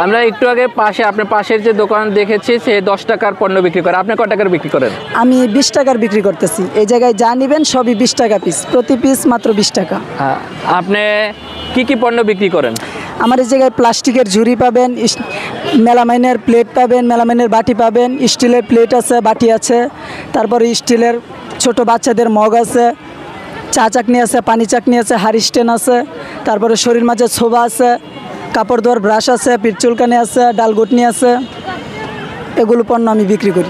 আমরা একটু আগে আপনার পাশের যে দোকান দেখেছি, সে 10 টাকার পণ্য বিক্রি করে, আপনি কত টাকার বিক্রি করেন? আমি 20 টাকার বিক্রি করতেছি। এই জায়গায় যা নেবেন সবই 20 টাকা পিস, প্রতি পিস মাত্র 20 টাকা। আপনি কি পণ্য বিক্রি করেন? আমার এই জায়গায় প্লাস্টিকের ঝুড়ি পাবেন, মেলামাইনের প্লেট পাবেন, মেলামাইনের বাটি পাবেন, স্টিলের প্লেট আছে, বাটি আছে, তারপরে স্টিলের ছোট বাচ্চাদের মগ আছে, চা চাকনি আছে, পানি চাকনি আছে, হাড়ি স্ট্যান্ড আছে, তারপরে শরীর মাঝে ছোবা আছে, কাপড় ধোয়ার ব্রাশ আছে, পিঠ চুলকানি আছে, ডাল ঘুটনি আছে, এগুলো পণ্য আমি বিক্রি করি।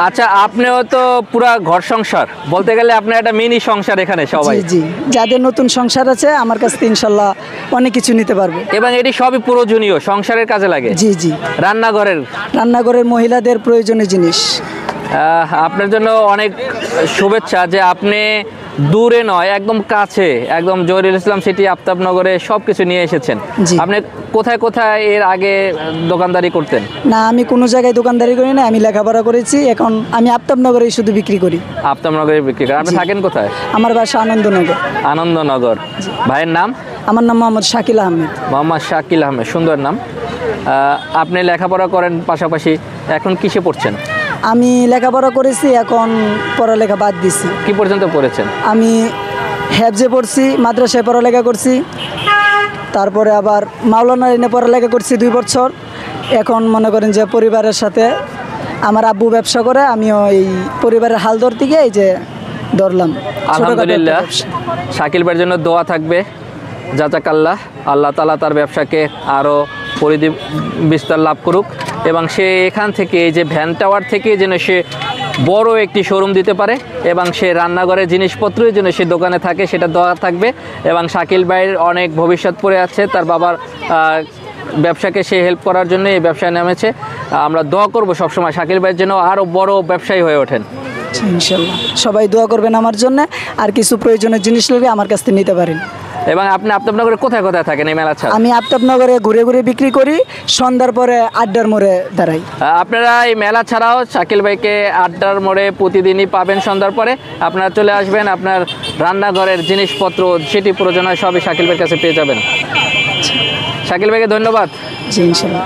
আচ্ছা, আপনিও তো পুরা ঘর সংসার বলতে গেলে, আপনার একটা মিনি সংসার এখানে সবাই। জি জি, যাদের নতুন সংসার আছে আমার কাছ থেকে ইনশাল্লাহ অনেক কিছু নিতে পারবে। এবং এটি সবই প্রয়োজনীয়, সংসারের কাজে লাগে। জি জি, রান্নাঘরের মহিলাদের প্রয়োজনীয় জিনিস। আপনার জন্য অনেক শুভেচ্ছা যে আপনি দূরে নয়, একদম কাছে, একদম জহিরুল ইসলাম সিটি আফতাবনগরে সব কিছু নিয়ে এসেছেন। জি। আপনি কোথায় কোথায় এর আগে দোকানদারি করতেন? না, আমি কোনো জায়গায় দোকানদারি করি না, আমি লেখাপড়া করেছি, এখন আমি আফতাবনগরেই শুধু বিক্রি করি। আফতাবনগরে বিক্রি করেন। আপনি থাকেন কোথায়? আমার বাসা আনন্দনগর। আনন্দনগর। ভাইয়ের নাম? আমার নাম মোহাম্মদ শাকিল আহমেদ। মোহাম্মদ শাকিল আহমেদ, সুন্দর নাম। আপনি লেখাপড়া করেন পাশাপাশি, এখন কিসে পড়ছেন? আমি লেখাপড়া করেছি, এখন পড়ালেখা বাদ দিছি। কি পর্যন্ত পড়েছেন? আমি হেফজে পড়ছি, মাদ্রাসায় পড়ালেখা করছি, তারপরে আবার মাওলানা এনে পড়ালেখা করছি 2 বছর। এখন মনে করেন যে পরিবারের সাথে, আমার আব্বু ব্যবসা করে, আমিও এই পরিবারের হাল ধরতে গিয়ে এই যে ধরলাম। আলহামদুলিল্লাহ, শাকিল ভাইয়ের জন্য দোয়া থাকবে। জাযাকাল্লাহ, আল্লাহ তাআলা তার ব্যবসাকে আরও পরিধি বিস্তার লাভ করুক এবং সে এখান থেকে, এই যে ভ্যান টাওয়ার থেকে যেন সে বড় একটি শোরুম দিতে পারে এবং সে রান্নাঘরের জিনিসপত্রই যেন সে দোকানে থাকে, সেটা দোয়া থাকবে। এবং শাকিল ভাইয়ের অনেক ভবিষ্যৎ পড়ে আছে, তার বাবার ব্যবসাকে সে হেল্প করার জন্য এই ব্যবসায় নেমেছে। আমরা দোয়া করবো সবসময় শাকিল ভাইয়ের জন্য আরও বড় ব্যবসায়ী হয়ে ওঠেন। ইনশাল্লাহ সবাই দোয়া করবেন আমার জন্য। আর কিছু প্রয়োজনীয় জিনিস লাগলে আমার কাছ থেকে নিতে পারেন। এবং আপনি আফতাবনগরে কোথায় কোথায় থাকেন এই মেলা ছাড়া? আমি আফতাবনগরে ঘুরে ঘুরে বিক্রি করি, সন্ধ্যার পরে আড্ডার মোড়ে দাঁড়াই। আপনারা এই মেলা ছাড়াও শাকিল ভাইকে আড্ডার মোড়ে প্রতিদিনই পাবেন সন্ধ্যার পরে। আপনারা চলে আসবেন, আপনার রান্নাঘরের জিনিসপত্র সেটি প্রয়োজন হয় সবই শাকিল ভাইয়ের কাছে পেয়ে যাবেন। শাকিল ভাইকে ধন্যবাদ। জি ইনশাল্লাহ।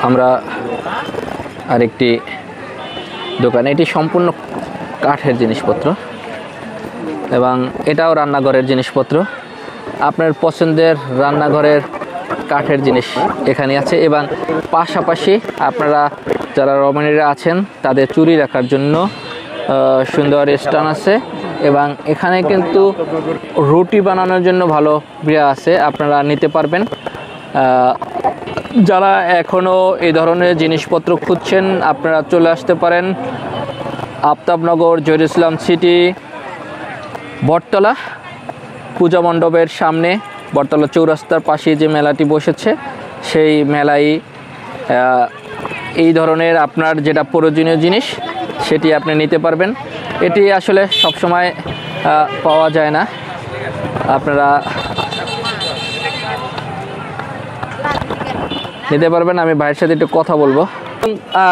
আমরা আরেকটি দোকানে, এটি সম্পূর্ণ কাঠের জিনিসপত্র এবং এটাও রান্নাঘরের জিনিসপত্র। আপনার পছন্দের রান্নাঘরের কাঠের জিনিস এখানে আছে এবং পাশাপাশি আপনারা যারা রমণীরা আছেন তাদের চুড়ি রাখার জন্য সুন্দর স্ট্যান্ড আছে এবং এখানে কিন্তু রুটি বানানোর জন্য ভালো বিয়া আছে, আপনারা নিতে পারবেন। যারা এখনও এই ধরনের জিনিসপত্র খুঁজছেন আপনারা চলে আসতে পারেন আফতাবনগর জহিরুল ইসলাম সিটি বটতলা পূজা মণ্ডপের সামনে, বটতলা চৌরাস্তার পাশে যে মেলাটি বসেছে সেই মেলায় এই ধরনের আপনার যেটা প্রয়োজনীয় জিনিস সেটি আপনি নিতে পারবেন। এটি আসলে সবসময় পাওয়া যায় না, আপনারা নিতে পারবেন। আমি ভাইয়ের সাথে একটু কথা বলবো।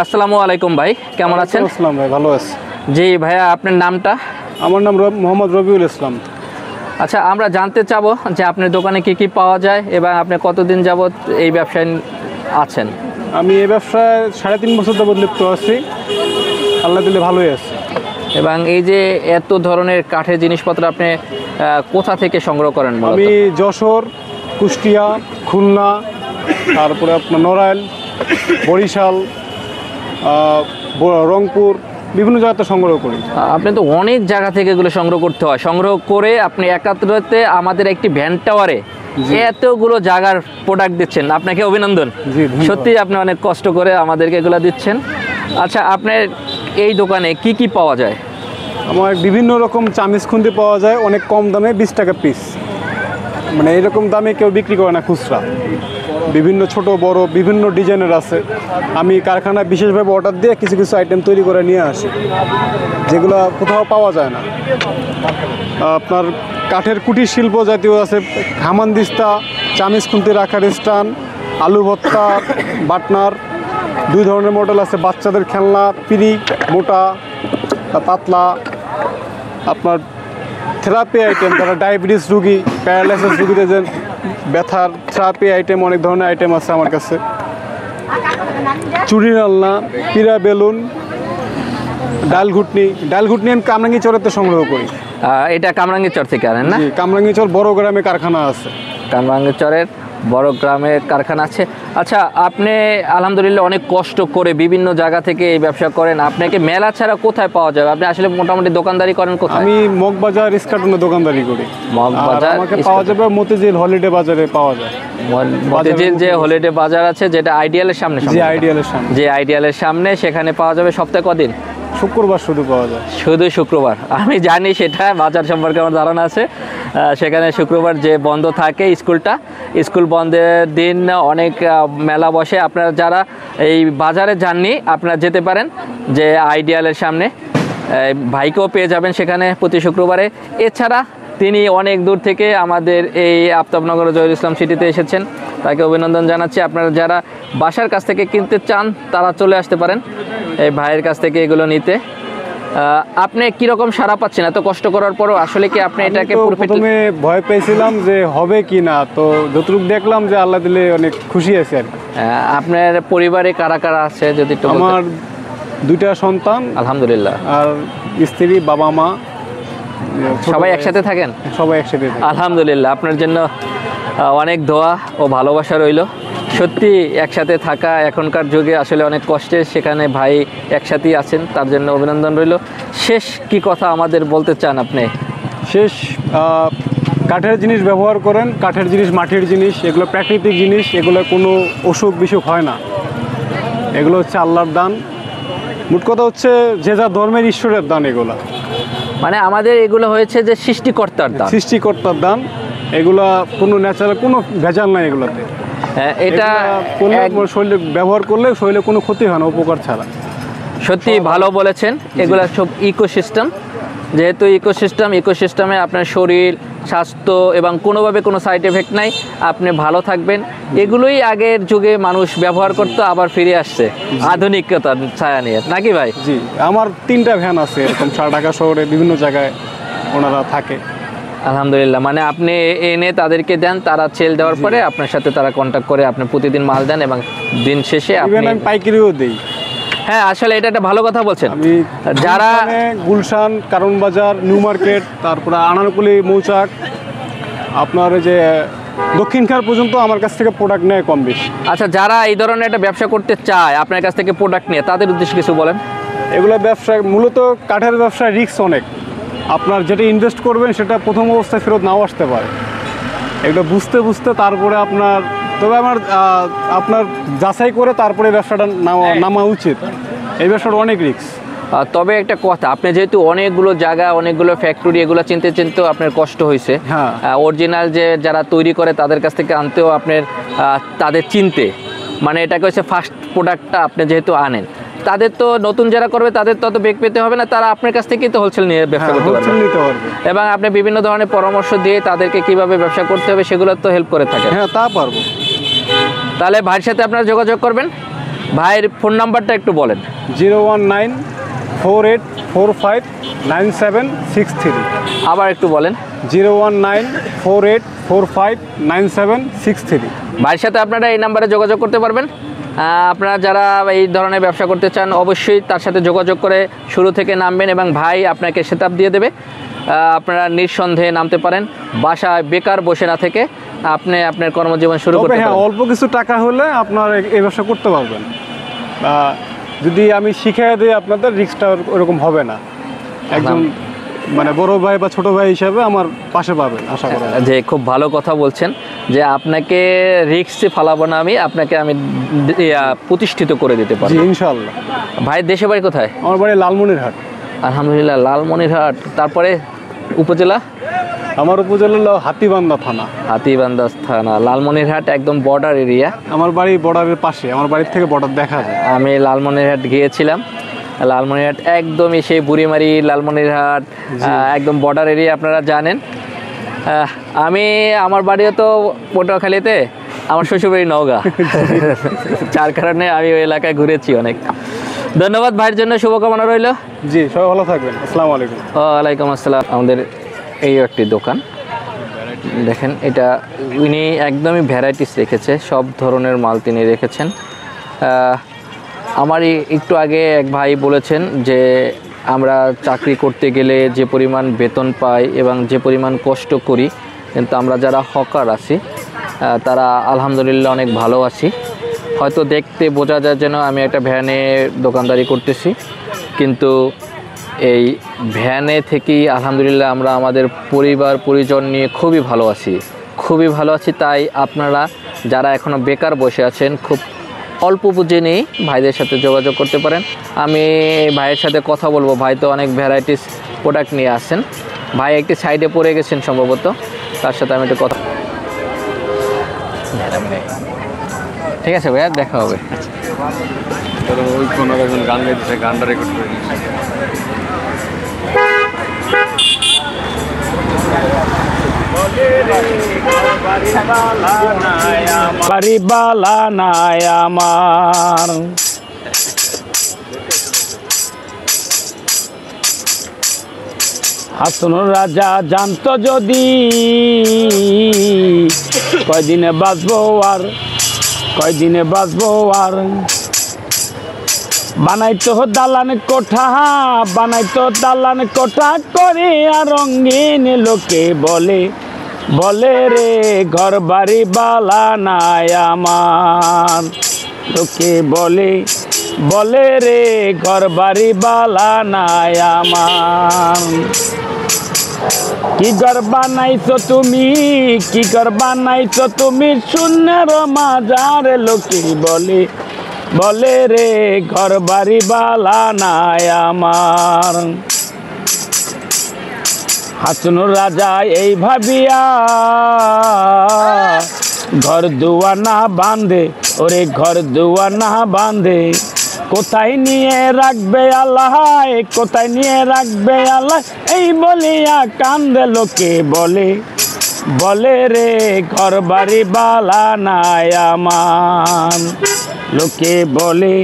আসসালামু আলাইকুম ভাই, কেমন আছেন? আসসালাম ভাই, ভালো আছি। জি ভাইয়া, আপনার নামটা? আমার নাম মোহাম্মদ রবিউল ইসলাম। আচ্ছা, আমরা জানতে চাবো যে আপনার দোকানে কি কি পাওয়া যায় এবং আপনি কতদিন যাবত এই ব্যবসায় আছেন? আমি এই ব্যবসায় 3.5 বছর যাবত লিপ্ত আছি, আল্লাহ দিলে ভালোই আছে। এবং এই যে এত ধরনের কাঠের জিনিসপত্র আপনি কোথা থেকে সংগ্রহ করেন? আমি যশোর, কুষ্টিয়া, খুলনা, তারপরে আপনার নড়াইল, বরিশাল, রংপুর, বিভিন্ন জায়গাতে সংগ্রহ করি। আপনি তো অনেক জায়গা থেকে এগুলো সংগ্রহ করতে হয়, সংগ্রহ করে আপনি একাত্রতে আমাদের একটি ভ্যান টাওয়ারে এতগুলো জায়গার প্রোডাক্ট দিচ্ছেন, আপনাকে অভিনন্দন। সত্যি আপনি অনেক কষ্ট করে আমাদেরকে এগুলো দিচ্ছেন। আচ্ছা, আপনার এই দোকানে কি কি পাওয়া যায়? আমার বিভিন্ন রকম চামিচ খুন্তি পাওয়া যায় অনেক কম দামে, 20 টাকা পিস। মানে এরকম দামে কেউ বিক্রি করে না খুচরা। বিভিন্ন ছোট বড় বিভিন্ন ডিজাইনের আছে। আমি কারখানায় বিশেষভাবে অর্ডার দিয়ে কিছু কিছু আইটেম তৈরি করে নিয়ে আসি, যেগুলো কোথাও পাওয়া যায় না। আপনার কাঠের কুটির শিল্প জাতীয় আছে, হামানদিস্তা, চামিচ খুন্তি রাখার স্ট্যান্ড, আলু ভর্তা, বাটনার, 2 ধরনের মডেল আছে। বাচ্চাদের খেলনা, পিরি, মোটা, পাতলা। আপনার থেরাপি আইটেম, যারা ডায়াবেটিস রুগী, প্যারালাইসিস রুগীদের যে ব্যথার থেরাপি আইটেম, অনেক ধরনের আইটেম আছে আমার কাছে। চুড়ি রান্না, পিরা বেলুন, ডাল ঘুটনি আমি কামরাঙ্গীচরেতে সংগ্রহ করি। এটা কামরাঙ্গীরচর থেকে আনেন না? কামরাঙ্গীচর বড় গ্রামে কারখানা আছে। কামরাঙ্গীরচরের বড় গ্রামে কারখানা আছে। আচ্ছা, আপনি আলহামদুলিল্লাহ অনেক কষ্ট করে বিভিন্ন জায়গা থেকে এই ব্যবসা করেন, আপনাকে মেলা ছাড়া কোথায় পাওয়া যাবে? আপনি আসলে মোটামুটি দোকানদারি করেন কোথায়? আমি মগবাজার ইস্কাটনে দোকানদারি করি। মগবাজার আর আমাকে পাওয়া যাবে মতিঝিল হলিডে বাজারে পাওয়া যায়। মতিঝিল যে হলিডে বাজার আছে, যেটা আইডিয়ালের সামনে, যে আইডিয়ালের সামনে, যে আইডিয়ালের সামনে, সেখানে পাওয়া যাবে। সপ্তাহে কদিন? শুক্রবার শুধু পাওয়া যায়। শুধু শুক্রবার? আমি জানি সেটা, বাজার সম্পর্কে আমার ধারণা আছে। সেখানে শুক্রবার যে বন্ধ থাকে স্কুলটা, স্কুল বন্ধের দিন অনেক মেলা বসে। আপনারা যারা এই বাজারে যাননি আপনারা যেতে পারেন, যে আইডিয়ালের সামনে ভাইকেও পেয়ে যাবেন সেখানে প্রতি শুক্রবারে। এছাড়া তিনি অনেক দূর থেকে আমাদের এই আফতাবনগর জহিরুল ইসলাম সিটিতে এসেছেন, তাকে অভিনন্দন জানাচ্ছি। আপনারা যারা বাসার কাছ থেকে কিনতে চান তারা চলে আসতে পারেন এই ভাইয়ের কাছ থেকে এগুলো নিতে। আপনি কিরকম সাড়া পাচ্ছেন এত কষ্ট করার পরও? আসলে কি আপনি এটাকে প্রথমে ভয় পেয়েছিলাম যে হবে কি না, তো যতটুকু দেখলাম যে আল্লাহ দিলে অনেক খুশি আছি আর কি। আপনার পরিবারে কারা কারা আছে যদি একটু বলতেন? আমার 2টা সন্তান আলহামদুলিল্লাহ। আর স্ত্রী, বাবা মা। সবাই একসাথে থাকেন? সবাই একসাথে থাকি। আলহামদুলিল্লাহ, আপনার জন্য অনেক দোয়া ও ভালোবাসা রইল। সত্যি একসাথে থাকা এখনকার যুগে আসলে অনেক কষ্টের, সেখানে ভাই একসাথেই আছেন, তার জন্য অভিনন্দন রইল। শেষ কি কথা আমাদের বলতে চান আপনি? শেষ, কাঠের জিনিস ব্যবহার করেন, কাঠের জিনিস, মাটির জিনিস, এগুলো প্রাকৃতিক জিনিস, এগুলো কোনো অসুখ বিসুখ হয় না, এগুলো হচ্ছে আল্লাহর দান। মোট কথা হচ্ছে যে যা ধর্মের ঈশ্বরের দান এগুলা, মানে আমাদের এগুলো হয়েছে যে সৃষ্টিকর্তার দান, সৃষ্টিকর্তার দান। এগুলা কোনো ন্যাচারাল, কোনো ভেজাল নাই এগুলাতে। এটা শরীরে ব্যবহার করলে শরীরে কোনো ক্ষতি হয় না, উপকার ছাড়া। সত্যি ভালো বলেছেন। এগুলা সব ইকোসিস্টেম, যেহেতু ইকোসিস্টেমে আপনার শরীর, স্বাস্থ্য এবং কোনোভাবে কোনো সাইড এফেক্ট নাই, আপনি ভালো থাকবেন। এগুলোই আগের যুগে মানুষ ব্যবহার করতো, আবার ফিরে আসছে আধুনিকতার ছায়া নিয়ে, নাকি ভাই? জি, আমার 3টা ভ্যান আছে এরকম, ঢাকা শহরে বিভিন্ন জায়গায় ওনারা থাকে। আলহামদুলিল্লাহ, মানে আপনি এনে তাদেরকে দেন, তারা সেল দেওয়ার পরে আপনার সাথে তারা কন্ট্যাক্ট করে, আপনি প্রতিদিন মাল দেন এবং দিন শেষে আপনি পাইকারিও দেই। হ্যাঁ, আসলে এটা একটা ভালো কথা বলছেন। আমি যারা গুলশান, কারণ বাজার, নিউ মার্কেট, তারপরে আনারকুলি, মৌচাক, আপনার যে দক্ষিণখান পর্যন্ত আমার কাছ থেকে প্রোডাক্ট নেয় কম বেশি। আচ্ছা, যারা এই ধরনের একটা ব্যবসা করতে চায় আপনার কাছ থেকে প্রোডাক্ট নিয়ে, তাদের উদ্দেশ্যে কিছু বলেন। এগুলো ব্যবসা, মূলত কাঠের ব্যবসায় রিস্ক অনেক। আপনার যেটা ইনভেস্ট করবেন সেটা প্রথম অবস্থায় ফেরত নাও আসতে পারে। এগুলো বুঝতে বুঝতে তারপরে তবে আপনার যাচাই করে তারপরে ব্যবসাটা নামা উচিত। এই ব্যবসাটা অনেক রিস্ক। তবে একটা কথা, আপনি যেহেতু অনেকগুলো জায়গা, অনেকগুলো ফ্যাক্টরি, এগুলো চিনতেও আপনার কষ্ট হয়েছে। হ্যাঁ, অরিজিনাল যে যারা তৈরি করে তাদের কাছ থেকে আনতেও আপনার তাদের চিনতে, মানে এটাকে হচ্ছে ফার্স্ট প্রোডাক্টটা আপনি যেহেতু আনেন, তাদের তো নতুন যারা করবে তাদের তো বেগ পেতে হবে না, তারা আপনার কাছ থেকেই তো হোলসেল নিয়ে ব্যবসা করতে পারবে। এবং আপনি বিভিন্ন ধরনের পরামর্শ দিয়ে তাদেরকে কিভাবে ব্যবসা করতে হবে সেগুলো তো হেল্প করে থাকেন। হ্যাঁ, তা পারবো। তাহলে ভাইয়ের সাথে আপনারা যোগাযোগ করবেন। ভাইয়ের ফোন নাম্বারটা একটু বলেন। 01948459763। আবার একটু বলেন। 01948459763। ভাইয়ের সাথে আপনারা এই নাম্বারে যোগাযোগ করতে পারবেন। আপনারা যারা এই ধরনের ব্যবসা করতে চান অবশ্যই তার সাথে যোগাযোগ করে শুরু থেকে নামবেন এবং ভাই আপনাকে সেটআপ দিয়ে দেবে। আপনারা নিঃসন্দেহে নামতে পারেন, বাসায় বেকার বসে না থেকে আপনি আপনার কর্মজীবন শুরু করতে পারেন। অল্প কিছু টাকা হলে আপনার এই ব্যবসা করতে পারবেন। যদি আমি শিখিয়ে দিই আপনাদের, রিস্কটা ওরকম হবে না। একজন মানে বড় ভাই বা ছোট ভাই হিসাবে আমার পাশে পাবেন আশা করি। যে খুব ভালো কথা বলছেন যে আপনাকে রিস্কে ফালাবো না, আপনাকে আমি প্রতিষ্ঠিত করে দিতে পারি ইনশাআল্লাহ। ভাই দেশে বাড়ি কোথায়? আমার বাড়ি লালমনিরহাট। আলহামদুলিল্লাহ, লালমনিরহাট। তারপরে উপজেলা? আমার উপজেলা হলো হাতীবান্ধা থানা। হাতীবান্ধা থানা, লালমনিরহাট একদম বর্ডার এরিয়া। আমার বাড়ি বর্ডারের পাশে, আমার বাড়ির থেকে বর্ডার দেখা যায়। আমি লালমনিরহাট গিয়েছিলাম। লালমনিরহাট একদমই সেই বুড়িমারি লালমনিরহাট, একদম বর্ডার এরিয়া, আপনারা জানেন। আমার বাড়িও তো পটুয়াখালীতে, আমার শ্বশুরবাড়ি নওগাঁ, যার কারণে আমি ওই এলাকায় ঘুরেছি অনেক। ধন্যবাদ ভাইয়ের জন্য, শুভকামনা রইল। জি, সবাই ভালো থাকবেন। আসসালামু আলাইকুম। ওয়ালাইকুম আসসালাম। আমাদের এই একটি দোকান দেখেন, এটা উনি একদমই ভ্যারাইটিস রেখেছে, সব ধরনের মাল তিনি রেখেছেন। আমার একটু আগে এক ভাই বলেছেন যে আমরা চাকরি করতে গেলে যে পরিমাণ বেতন পাই এবং যে পরিমাণ কষ্ট করি, কিন্তু আমরা যারা হকার আছি তারা আলহামদুলিল্লাহ অনেক ভালো আছি। হয়তো দেখতে বোঝা যায় যেন আমি একটা ভ্যানে দোকানদারি করতেছি, কিন্তু এই ভ্যানে থেকেই আলহামদুলিল্লাহ আমরা আমাদের পরিবার পরিজন নিয়ে খুবই ভালো আছি। তাই আপনারা যারা এখনও বেকার বসে আছেন, খুব অল্প পুঁজি নিয়েই ভাইদের সাথে যোগাযোগ করতে পারেন। আমি ভাইয়ের সাথে কথা বলবো। ভাই তো অনেক ভ্যারাইটিস প্রোডাক্ট নিয়ে আসছেন। ভাই একটি সাইডে পড়ে গেছেন সম্ভবত, তার সাথে আমি একটু কথা। ঠিক আছে ভাইয়া, দেখা হবে। গান গাইতেছে, গানটা রেকর্ড করে বাড়ি বালা নাই আমার, হাসনুর রাজা জানতো যদি কয়দিনে বাঁচবো আর বানাইতো দালান কোঠা করে আর রঙিন, লোকে বলে রে ঘর বাড়ি বালা নাই আমার, লোকে বলে রে ঘর বাড়ি বালা নাই আমার। কি ঘর বানাইছো তুমি শূন্যের মাজার, লোকে বলে রে ঘর বাড়ি বালা নাই আমার। হাসনুর রাজা এই ভাবিয়া ঘর দুয়ার না বাঁধে, ওরে ঘর দুয়ার না বাঁধে, কোথায় নিয়ে রাখবে আল্লাহ এই বলিয়া কান্দে, লোকে বলে রে ঘর বাড়ি বালা নাই আমার, লোকে বলে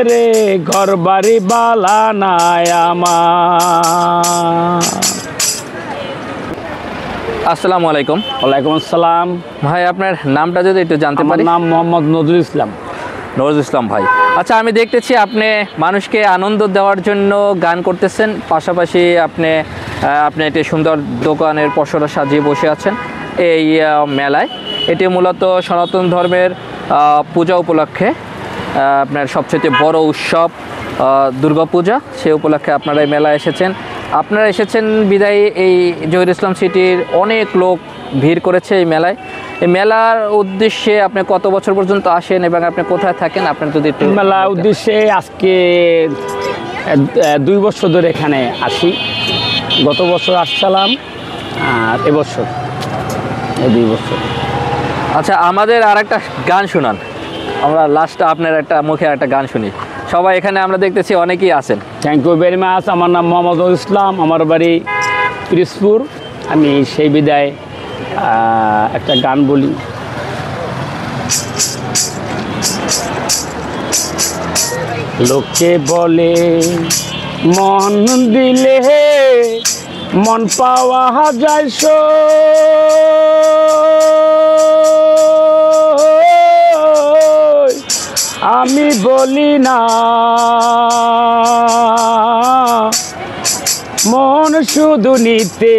রে ঘর বাড়ি বালা নাই আমার। আসসালামু আলাইকুম। ওয়ালাইকুম আসসালাম। ভাই আপনার নামটা যদি একটু জানতে পারি? নাম মোহাম্মদ নজরুল ইসলাম। ভাই, আচ্ছা, আমি দেখতেছি আপনি মানুষকে আনন্দ দেওয়ার জন্য গান করতেছেন, পাশাপাশি আপনি একটি সুন্দর দোকানের পসরা সাজিয়ে বসে আছেন এই মেলায়। এটি মূলত সনাতন ধর্মের পূজা উপলক্ষে আপনার সবচেয়ে বড় উৎসব দুর্গাপূজা, সে উপলক্ষে আপনারা এই মেলায় এসেছেন। আপনারা এসেছেন বিদায়ী এই জহির ইসলাম সিটির অনেক লোক ভিড় করেছে এই মেলায়। এই মেলার উদ্দেশ্যে আপনি কত বছর পর্যন্ত আসেন এবং আপনি কোথায় থাকেন? আপনার যদি একটু। মেলার উদ্দেশ্যে আজকে 2 বছর ধরে এখানে আসি। গত বছর আসছিলাম আর এবছর 2 বছর। আচ্ছা, আমাদের আর একটা গান শোনান, আমরা লাস্টে আপনার একটা মুখে একটা গান শুনি। সবাই এখানে আমরা দেখতেছি অনেকেই আছেন। Thank you very much. আমার নাম মোহাম্মদ নজরুল ইসলাম, আমার বাড়ি পিরোজপুর। আমি সেই বিদায় একটা গান বলি। লোকে বলে মন দিলে মন পাওয়া যায়, আমি বলি না মন শুধু নিতে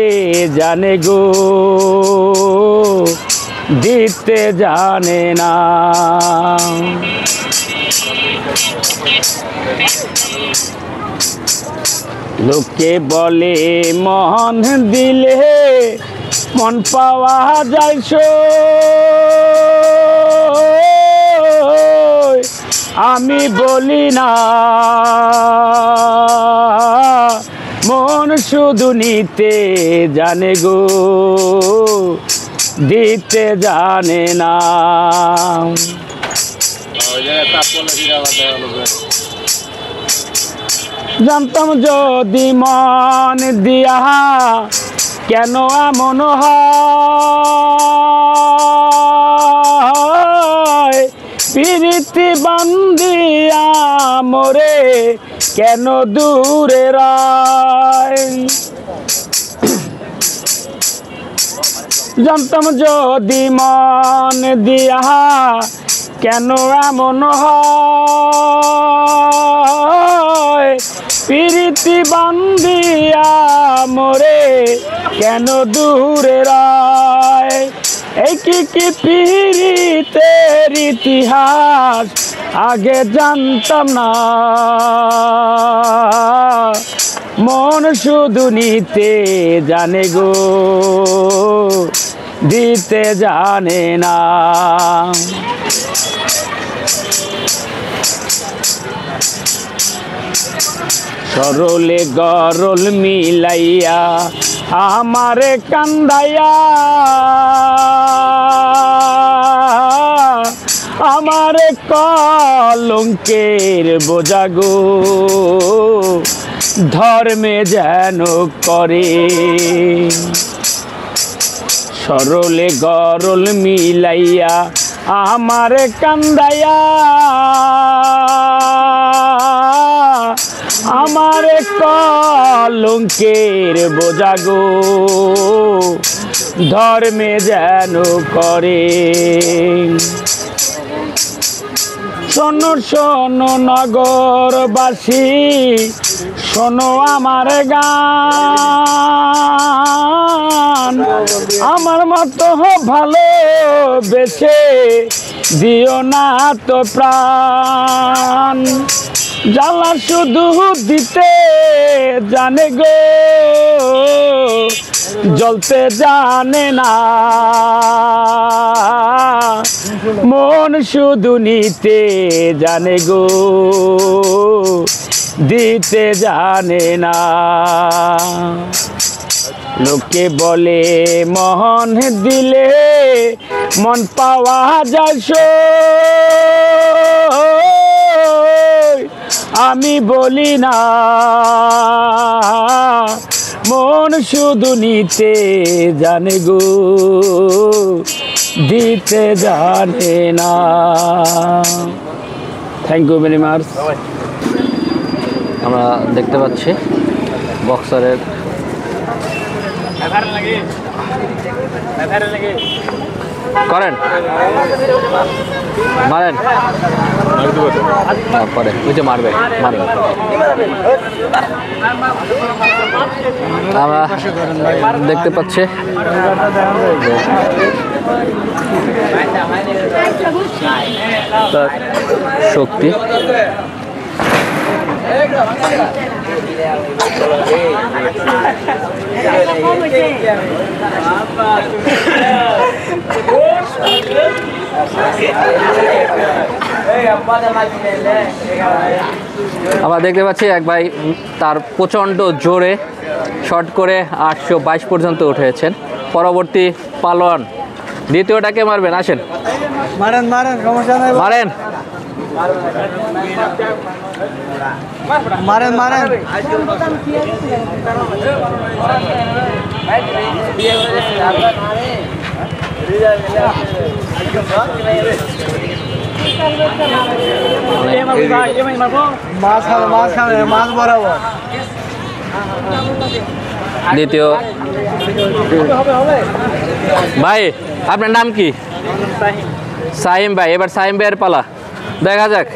জানে গো, দিতে জানে না। লোকে বলে মন দিলে মন পাওয়া যায়, আমি বলি না মন শুধু নিতে জানে গো, দিতে জানে না। জানতাম যদি মন দিয়া কেন এমন হয়, প্রীতি বান্ধিয়া মোরে কেন দূরে রায়। জানতাম যদি মন দিয়া কেন এমন হয়, প্রীতি বান্ধিয়া মোরে কেন দূরে রায়। এই কি পীড়িতের ইতিহাস আগে জানতাম না, মন শুধু নিতে জানে গো, দিতে জানে না। সরলে গরল মিলাইয়া আমারে কান্দাইয়া, আমারে কলঙ্কের বোঝা গো, ধর্মে যেন করে। সরলে গরল মিলাইয়া আমারে কান্দাইয়া, আমারে কলঙ্কের বোঝা গো, ধর্মে যেন করে। শোনো শোনো নগরবাসী, শোনো আমার গান, আমার মতো ভালোবেসে দিও না তো প্রাণ। জ্বালা শুধু দিতে জানে গো, জ্বলতে জানে না, মন শুধু নিতে জানে গো, দিতে জানে না। লোকে বলে মন দিলে মন পাওয়া যায় সই, আমি বলি না, মন শুধু নিতে জানে গো, দিতে জানে না। Thank you very much. আমরা দেখতে পাচ্ছি বক্সারের করেন, মারেন পরে ওই যে মারবে মারবে। আমরা দেখতে পাচ্ছি তার শক্তি। আমরা দেখতে পাচ্ছি এক ভাই তার প্রচণ্ড জোরে শট করে 822 পর্যন্ত উঠেছেন। পরবর্তী পালোয়ান দ্বিতীয়টাকে মারবেন, আসেন মারেন মারেন, সমস্যা নাই, মারেন মারেন মারেন। মাছ খাবে, মাছ খাবে, মাছ বরাবর। দ্বিতীয় ভাই, আপনার নাম কি? সাহিম ভাই। এবার সাহিম ভাইয়ের পালা, দেখা যাক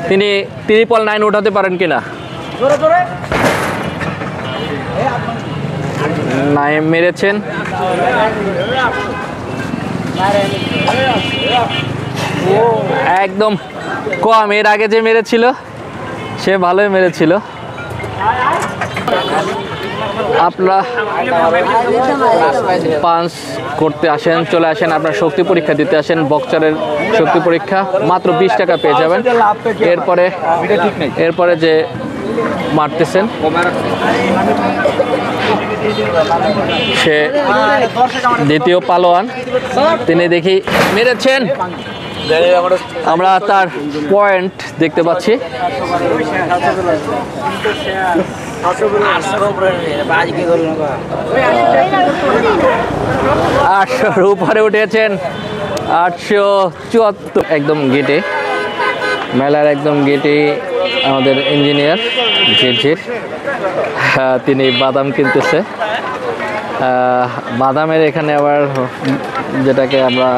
তিনি 999 উঠাতে পারেন কিনা। নাইম মেরেছেন, একদম কম। এর আগে যে মেরেছিল সে ভালোই মেরেছিল। আপনারা পাঞ্চ করতে আসেন, চলে আসেন, আপনার শক্তি পরীক্ষা দিতে আসেন। বক্সারের শক্তি পরীক্ষা মাত্র 20 টাকা পেয়ে যাবেন। এরপরে যে মারতেছেন সে দ্বিতীয় পালোয়ান, তিনি দেখি মেরেছেন। আমরা তার পয়েন্ট দেখতে পাচ্ছি, 800-র উপরে উঠেছেন, 874। একদম গেটে, মেলার একদম গেটে আমাদের ইঞ্জিনিয়ার ঝিরঝির, তিনি বাদাম কিনতেছে। বাদামের এখানে আবার যেটাকে আমরা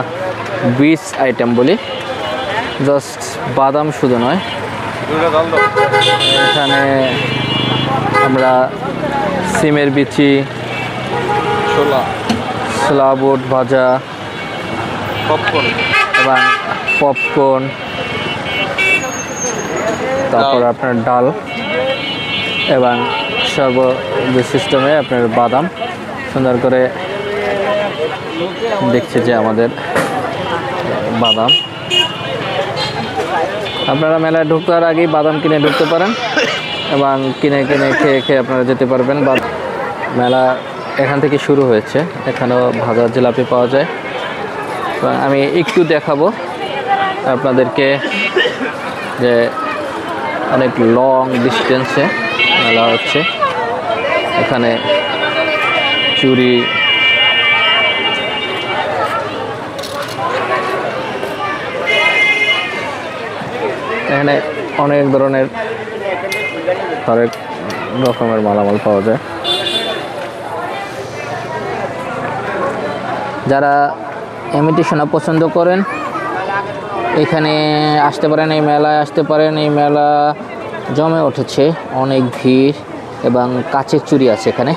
বিচ আইটেম বলি, জাস্ট বাদাম শুধু নয়, এখানে আমরা সিমের বিচি, ছোলা বুট ভাজা, এবং পপকর্ন, তারপর আপনার ডাল এবং সর্ব সিস্টেমে আপনার বাদাম সুন্দর করে দেখছি যে আমাদের বাদাম। আপনারা মেলায় ঢোকার আগেই বাদাম কিনে ঢুকতে পারেন এবং কিনে খেয়ে আপনারা যেতে পারবেন। বা মেলা এখান থেকে শুরু হয়েছে, এখানেও ভাজা জিলাপি পাওয়া যায়। এবং আমি একটু দেখাবো আপনাদেরকে যে অনেক লং ডিস্টেন্সে মেলা হচ্ছে। এখানে চুড়ি, এখানে অনেক ধরনের হরেক রকমের মালামাল পাওয়া যায়। যারা ইমিটেশন পছন্দ করেন এখানে আসতে পারেন, এই মেলায় আসতে পারেন। এই মেলা জমে উঠেছে, অনেক ভিড় এবং কাচের চুড়ি আছে এখানে,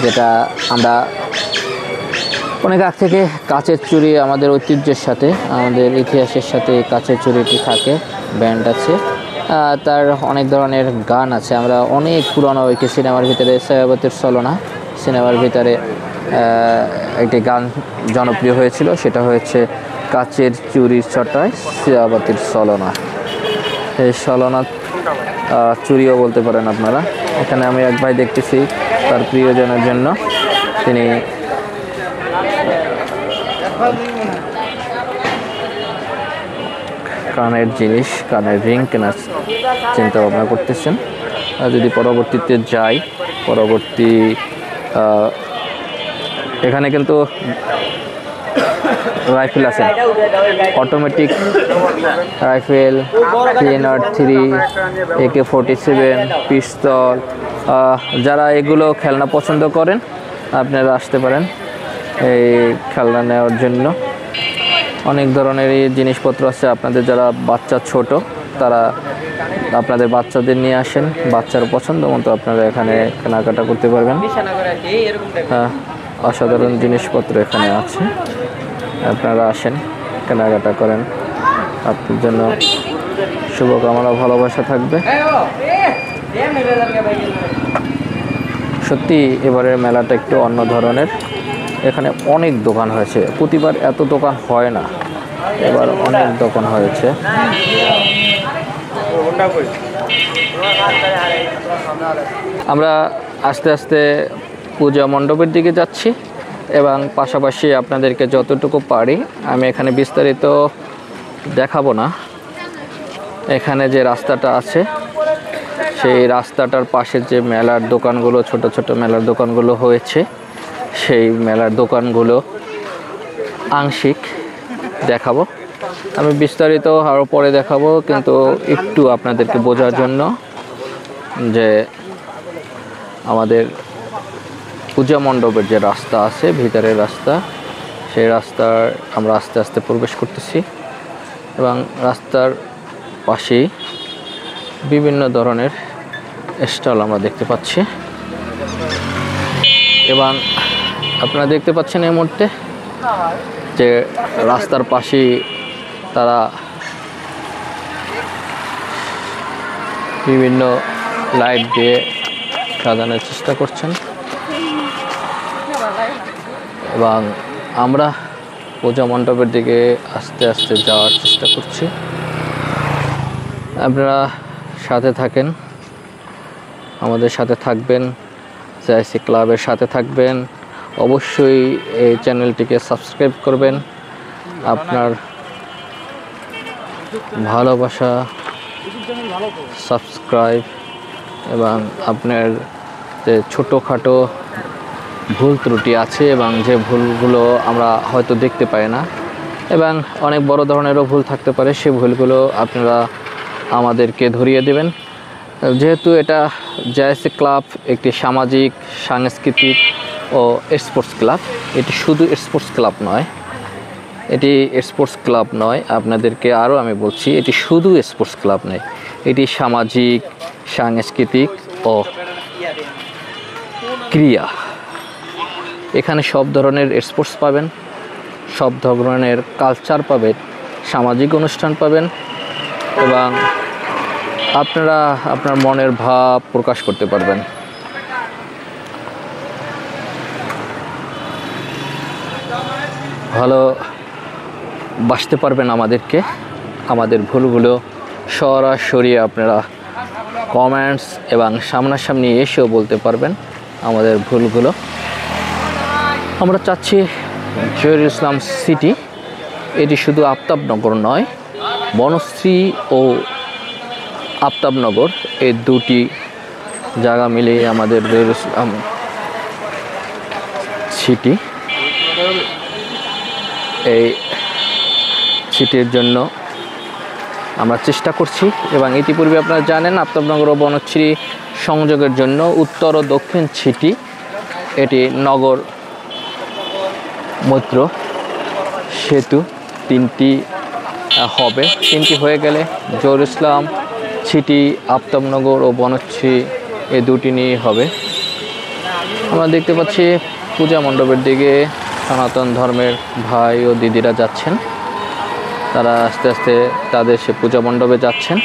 যেটা আমরা অনেক আগ থেকে কাচের চুড়ি আমাদের ঐতিহ্যের সাথে, আমাদের ইতিহাসের সাথে কাচের চুড়িটি থাকে। ব্যান্ড আছে, তার অনেক ধরনের গান আছে। আমরা অনেক পুরনো একটি সিনেমার ভিতরে, ছায়াবতীর ছলনা সিনেমার ভিতরে একটি গান জনপ্রিয় হয়েছিল, সেটা হয়েছে কাচের চুরির ছটায় ছায়াবতীর ছলনা। এই ছলনা চুরিও বলতে পারেন আপনারা। এখানে আমি এক ভাই দেখতেছি তার প্রিয়জনের জন্য তিনি কানের জিনিস, কানের রিং কেনার চিন্তা ভাবনা করতেছেন। যদি পরবর্তীতে যাই, পরবর্তী এখানে কিন্তু রাইফেল আছে, অটোমেটিক রাইফেল, 303, AK-47, পিস্তল। যারা এগুলো খেলনা পছন্দ করেন আপনারা আসতে পারেন এই খেলনা নেওয়ার জন্য। অনেক ধরনেরই জিনিসপত্র আছে। আপনাদের যারা বাচ্চা ছোট, তারা আপনাদের বাচ্চাদের নিয়ে আসেন, বাচ্চার পছন্দ মতো আপনারা এখানে কেনাকাটা করতে পারবেন। অসাধারণ জিনিসপত্র এখানে আছে, আপনারা আসেন, কেনাকাটা করেন। আপনার জন্য শুভকামনা, ভালোবাসা থাকবে। সত্যি এবারের মেলাটা একটু অন্য ধরনের। এখানে অনেক দোকান হয়েছে, প্রতিবার এত দোকান হয় না, এবার অনেক দোকান হয়েছে। আমরা আস্তে আস্তে পূজা মণ্ডপের দিকে যাচ্ছি এবং পাশাপাশি আপনাদেরকে যতটুকু পারি আমি এখানে বিস্তারিত দেখাবো না। এখানে যে রাস্তাটা আছে সেই রাস্তাটার পাশে যে মেলার দোকানগুলো, ছোট ছোট মেলার দোকানগুলো হয়েছে, সেই মেলার দোকানগুলো আংশিক দেখাবো। আমি বিস্তারিত আরও পরে দেখাবো, কিন্তু একটু আপনাদেরকে বোঝার জন্য যে আমাদের পূজা মণ্ডপের যে রাস্তা আছে, ভিতরের রাস্তা, সেই রাস্তার আমরা আস্তে আস্তে প্রবেশ করতেছি এবং রাস্তার পাশেই বিভিন্ন ধরনের স্টল আমরা দেখতে পাচ্ছি। এবং আপনারা দেখতে পাচ্ছেন এই মুহূর্তে যে রাস্তার পাশেই তারা বিভিন্ন লাইট দিয়ে সাজানোর চেষ্টা করছেন এবং আমরা পূজা মণ্ডপের দিকে আস্তে আস্তে যাওয়ার চেষ্টা করছি। আপনারা সাথে থাকেন, আমাদের সাথে থাকবেন, জেআইসি ক্লাবের সাথে থাকবেন। অবশ্যই এই চ্যানেলটিকে সাবস্ক্রাইব করবেন। আপনার ভালোবাসা, সাবস্ক্রাইব এবং আপনার যে ছোটোখাটো ভুল ত্রুটি আছে এবং যে ভুলগুলো আমরা হয়তো দেখতে পাই না এবং অনেক বড় ধরনেরও ভুল থাকতে পারে, সেই ভুলগুলো আপনারা আমাদেরকে ধরিয়ে দেবেন। যেহেতু এটা জেআইসি ক্লাব একটি সামাজিক, সাংস্কৃতিক ও স্পোর্টস ক্লাব, এটি শুধু স্পোর্টস ক্লাব নয়, এটি স্পোর্টস ক্লাব নয়, আপনাদেরকে আরও আমি বলছি, এটি শুধু স্পোর্টস ক্লাব নয়, এটি সামাজিক, সাংস্কৃতিক ও ক্রীড়া। এখানে সব ধরনের স্পোর্টস পাবেন, সব ধরনের কালচার পাবেন, সামাজিক অনুষ্ঠান পাবেন এবং আপনারা আপনার মনের ভাব প্রকাশ করতে পারবেন। ভালো বাসতে পারবেন আমাদেরকে, আমাদের ভুলগুলো সরাসরি আপনারা কমেন্টস এবং সামনাসামনি এসেও বলতে পারবেন আমাদের ভুলগুলো। আমরা চাচ্ছি জহিরুল ইসলাম সিটি এটি শুধু আফতাবনগর নয়, বনশ্রী ও আফতাবনগর এই দুটি জায়গা মিলিয়ে আমাদের জহিরুল ইসলাম সিটি। এই সিটির জন্য আমরা চেষ্টা করছি এবং ইতিপূর্বে আপনারা জানেন আফতাবনগর ও বনশ্রী সংযোগের জন্য উত্তর ও দক্ষিণ সিটি এটি নগর মৈত্র সেতু তিনটি হবে। তিনটি হয়ে গেলে জহিরুল ইসলাম সিটি, আফতাবনগর ও বনশ্রী এই দুটি নিয়ে হবে। আমরা দেখতে পাচ্ছি পূজা মণ্ডপের দিকে সনাতন ধর্মের ভাই ও দিদিরা যাচ্ছেন, তারা আস্তে আস্তে তাদের সে পূজা মণ্ডপে যাচ্ছেন।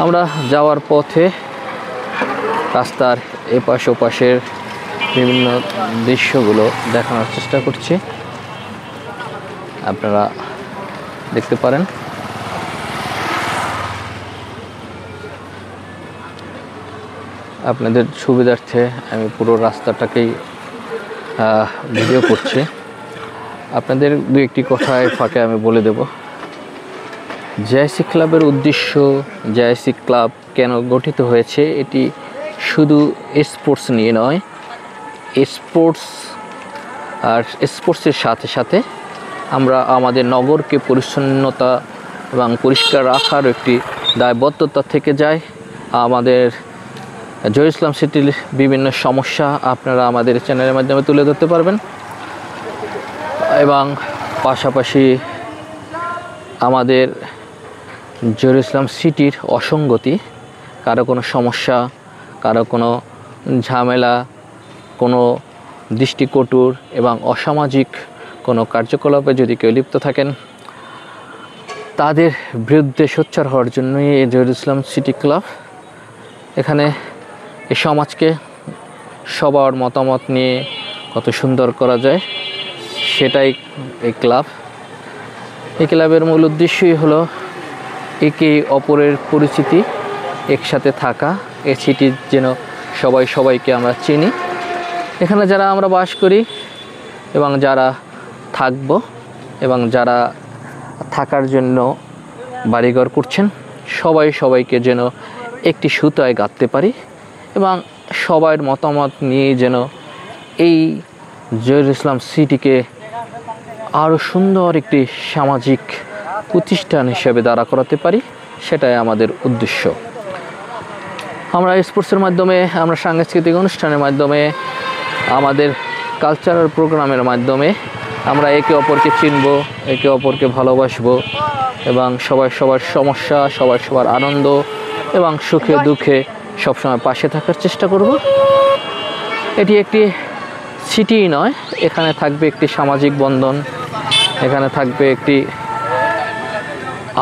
আমরা যাওয়ার পথে রাস্তার এপাশ ওপাশের বিভিন্ন দৃশ্যগুলো দেখানোর চেষ্টা করছি, আপনারা দেখতে পারেন। আপনাদের সুবিধার্থে আমি পুরো রাস্তাটাকেই ভিডিও করছি। আপনাদের দু একটি কথায় ফাঁকে আমি বলে দেব, জেআইসি ক্লাবের উদ্দেশ্য, জেআইসি ক্লাব কেন গঠিত হয়েছে, এটি শুধু স্পোর্টস নিয়ে নয়, স্পোর্টসের সাথে সাথে আমরা আমাদের নগরকে পরিচ্ছন্নতা এবং পরিষ্কার রাখার একটি দায়বদ্ধতা থেকে যায়। আমাদের জহিরুল ইসলাম সিটির বিভিন্ন সমস্যা আপনারা আমাদের চ্যানেলের মাধ্যমে তুলে ধরতে পারবেন এবং পাশাপাশি আমাদের জহিরুল ইসলাম সিটির অসঙ্গতি, কারো কোনো সমস্যা, কারো কোনো ঝামেলা, কোনো দৃষ্টিকটুর এবং অসামাজিক কোনো কার্যকলাপে যদি কেউ লিপ্ত থাকেন, তাদের বিরুদ্ধে সোচ্চার হওয়ার জন্যই এই জহিরুল ইসলাম সিটি ক্লাব। এখানে এই সমাজকে সবার মতামত নিয়ে কত সুন্দর করা যায় সেটাই এই ক্লাব। এই ক্লাবের মূল উদ্দেশ্যই হলো একে অপরের পরিচিতি, একসাথে থাকা, এই সিটির যেন সবাই সবাইকে আমরা চিনি। এখানে যারা আমরা বাস করি এবং যারা থাকব এবং যারা থাকার জন্য বাড়িঘর করছেন, সবাই সবাইকে যেন একটি সুতায় গাঁথতে পারি এবং সবার মতামত নিয়ে যেন এই জহিরুল ইসলাম সিটিকে আরও সুন্দর একটি সামাজিক প্রতিষ্ঠান হিসেবে দাঁড়া করাতে পারি, সেটাই আমাদের উদ্দেশ্য। আমরা স্পোর্টসের মাধ্যমে, আমরা সাংস্কৃতিক অনুষ্ঠানের মাধ্যমে, আমাদের কালচারাল প্রোগ্রামের মাধ্যমে আমরা একে অপরকে চিনব, একে অপরকে ভালোবাসবো এবং সবাই সবার সমস্যা, সবার সবার আনন্দ এবং সুখে দুঃখে সবসময় পাশে থাকার চেষ্টা করব। এটি একটি সিটি নয়, এখানে থাকবে একটি সামাজিক বন্ধন, এখানে থাকবে একটি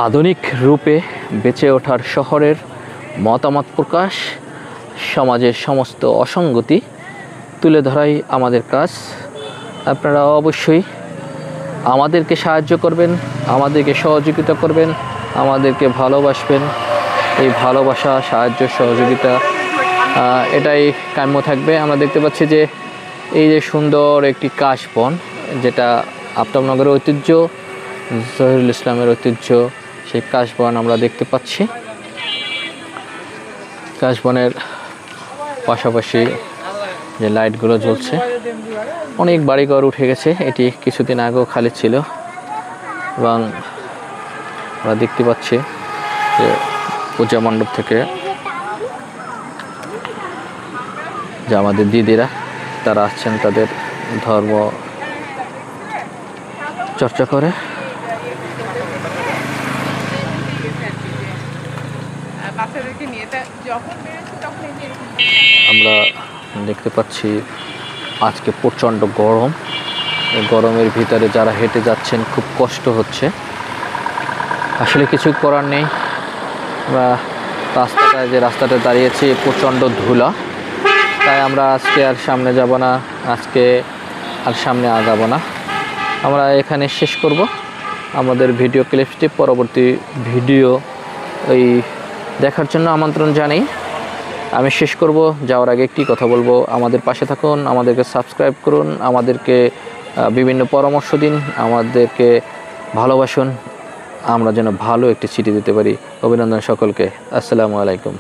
আধুনিক রূপে বেঁচে ওঠার শহরের মতামত প্রকাশ, সমাজের সমস্ত অসঙ্গতি তুলে ধরাই আমাদের কাজ। আপনারা অবশ্যই আমাদেরকে সাহায্য করবেন, আমাদেরকে সহযোগিতা করবেন, আমাদেরকে ভালোবাসবেন। এই ভালোবাসা, সাহায্য, সহযোগিতা এটাই কাম্য থাকবে। আমরা দেখতে পাচ্ছি যে এই যে সুন্দর একটি কাশবন, যেটা আফতাবনগরের ঐতিহ্য, জহিরুল ইসলামের ঐতিহ্য, সেই কাশবন আমরা দেখতে পাচ্ছি। কাশবনের পাশাপাশি যে লাইটগুলো জ্বলছে, অনেক বাড়িঘর উঠে গেছে। এটি কিছুদিন আগেও খালি ছিল এবং আমরা দেখতে পাচ্ছি যে পূজা মণ্ডপ থেকে যে আমাদের দিদিরা তারা আসছেন তাদের ধর্ম চর্চা করে। আমরা দেখতে পাচ্ছি আজকে প্রচণ্ড গরম এই গরমের ভিতরে যারা হেঁটে যাচ্ছেন খুব কষ্ট হচ্ছে, আসলে কিছু করার নেই। আমরা রাস্তাটা দাঁড়িয়েছি প্রচণ্ড ধুলা, তাই আমরা আজকে আর সামনে যাব না, আজকে আর সামনে আগাবো না, আমরা এখানে শেষ করব আমাদের ভিডিও ক্লিপসটি। পরবর্তী ভিডিও দেখার জন্য আমন্ত্রণ জানাই। আমি শেষ করব, যাওয়ার আগে একটি কথা বলবো, আমাদের পাশে থাকুন, আমাদেরকে সাবস্ক্রাইব করুন, আমাদেরকে বিভিন্ন পরামর্শ দিন, আমাদেরকে ভালোবাসুন, আমরা যেন ভালো একটি চিঠি দিতে পারি। অভিনন্দন সকলকে। আসসালামু আলাইকুম।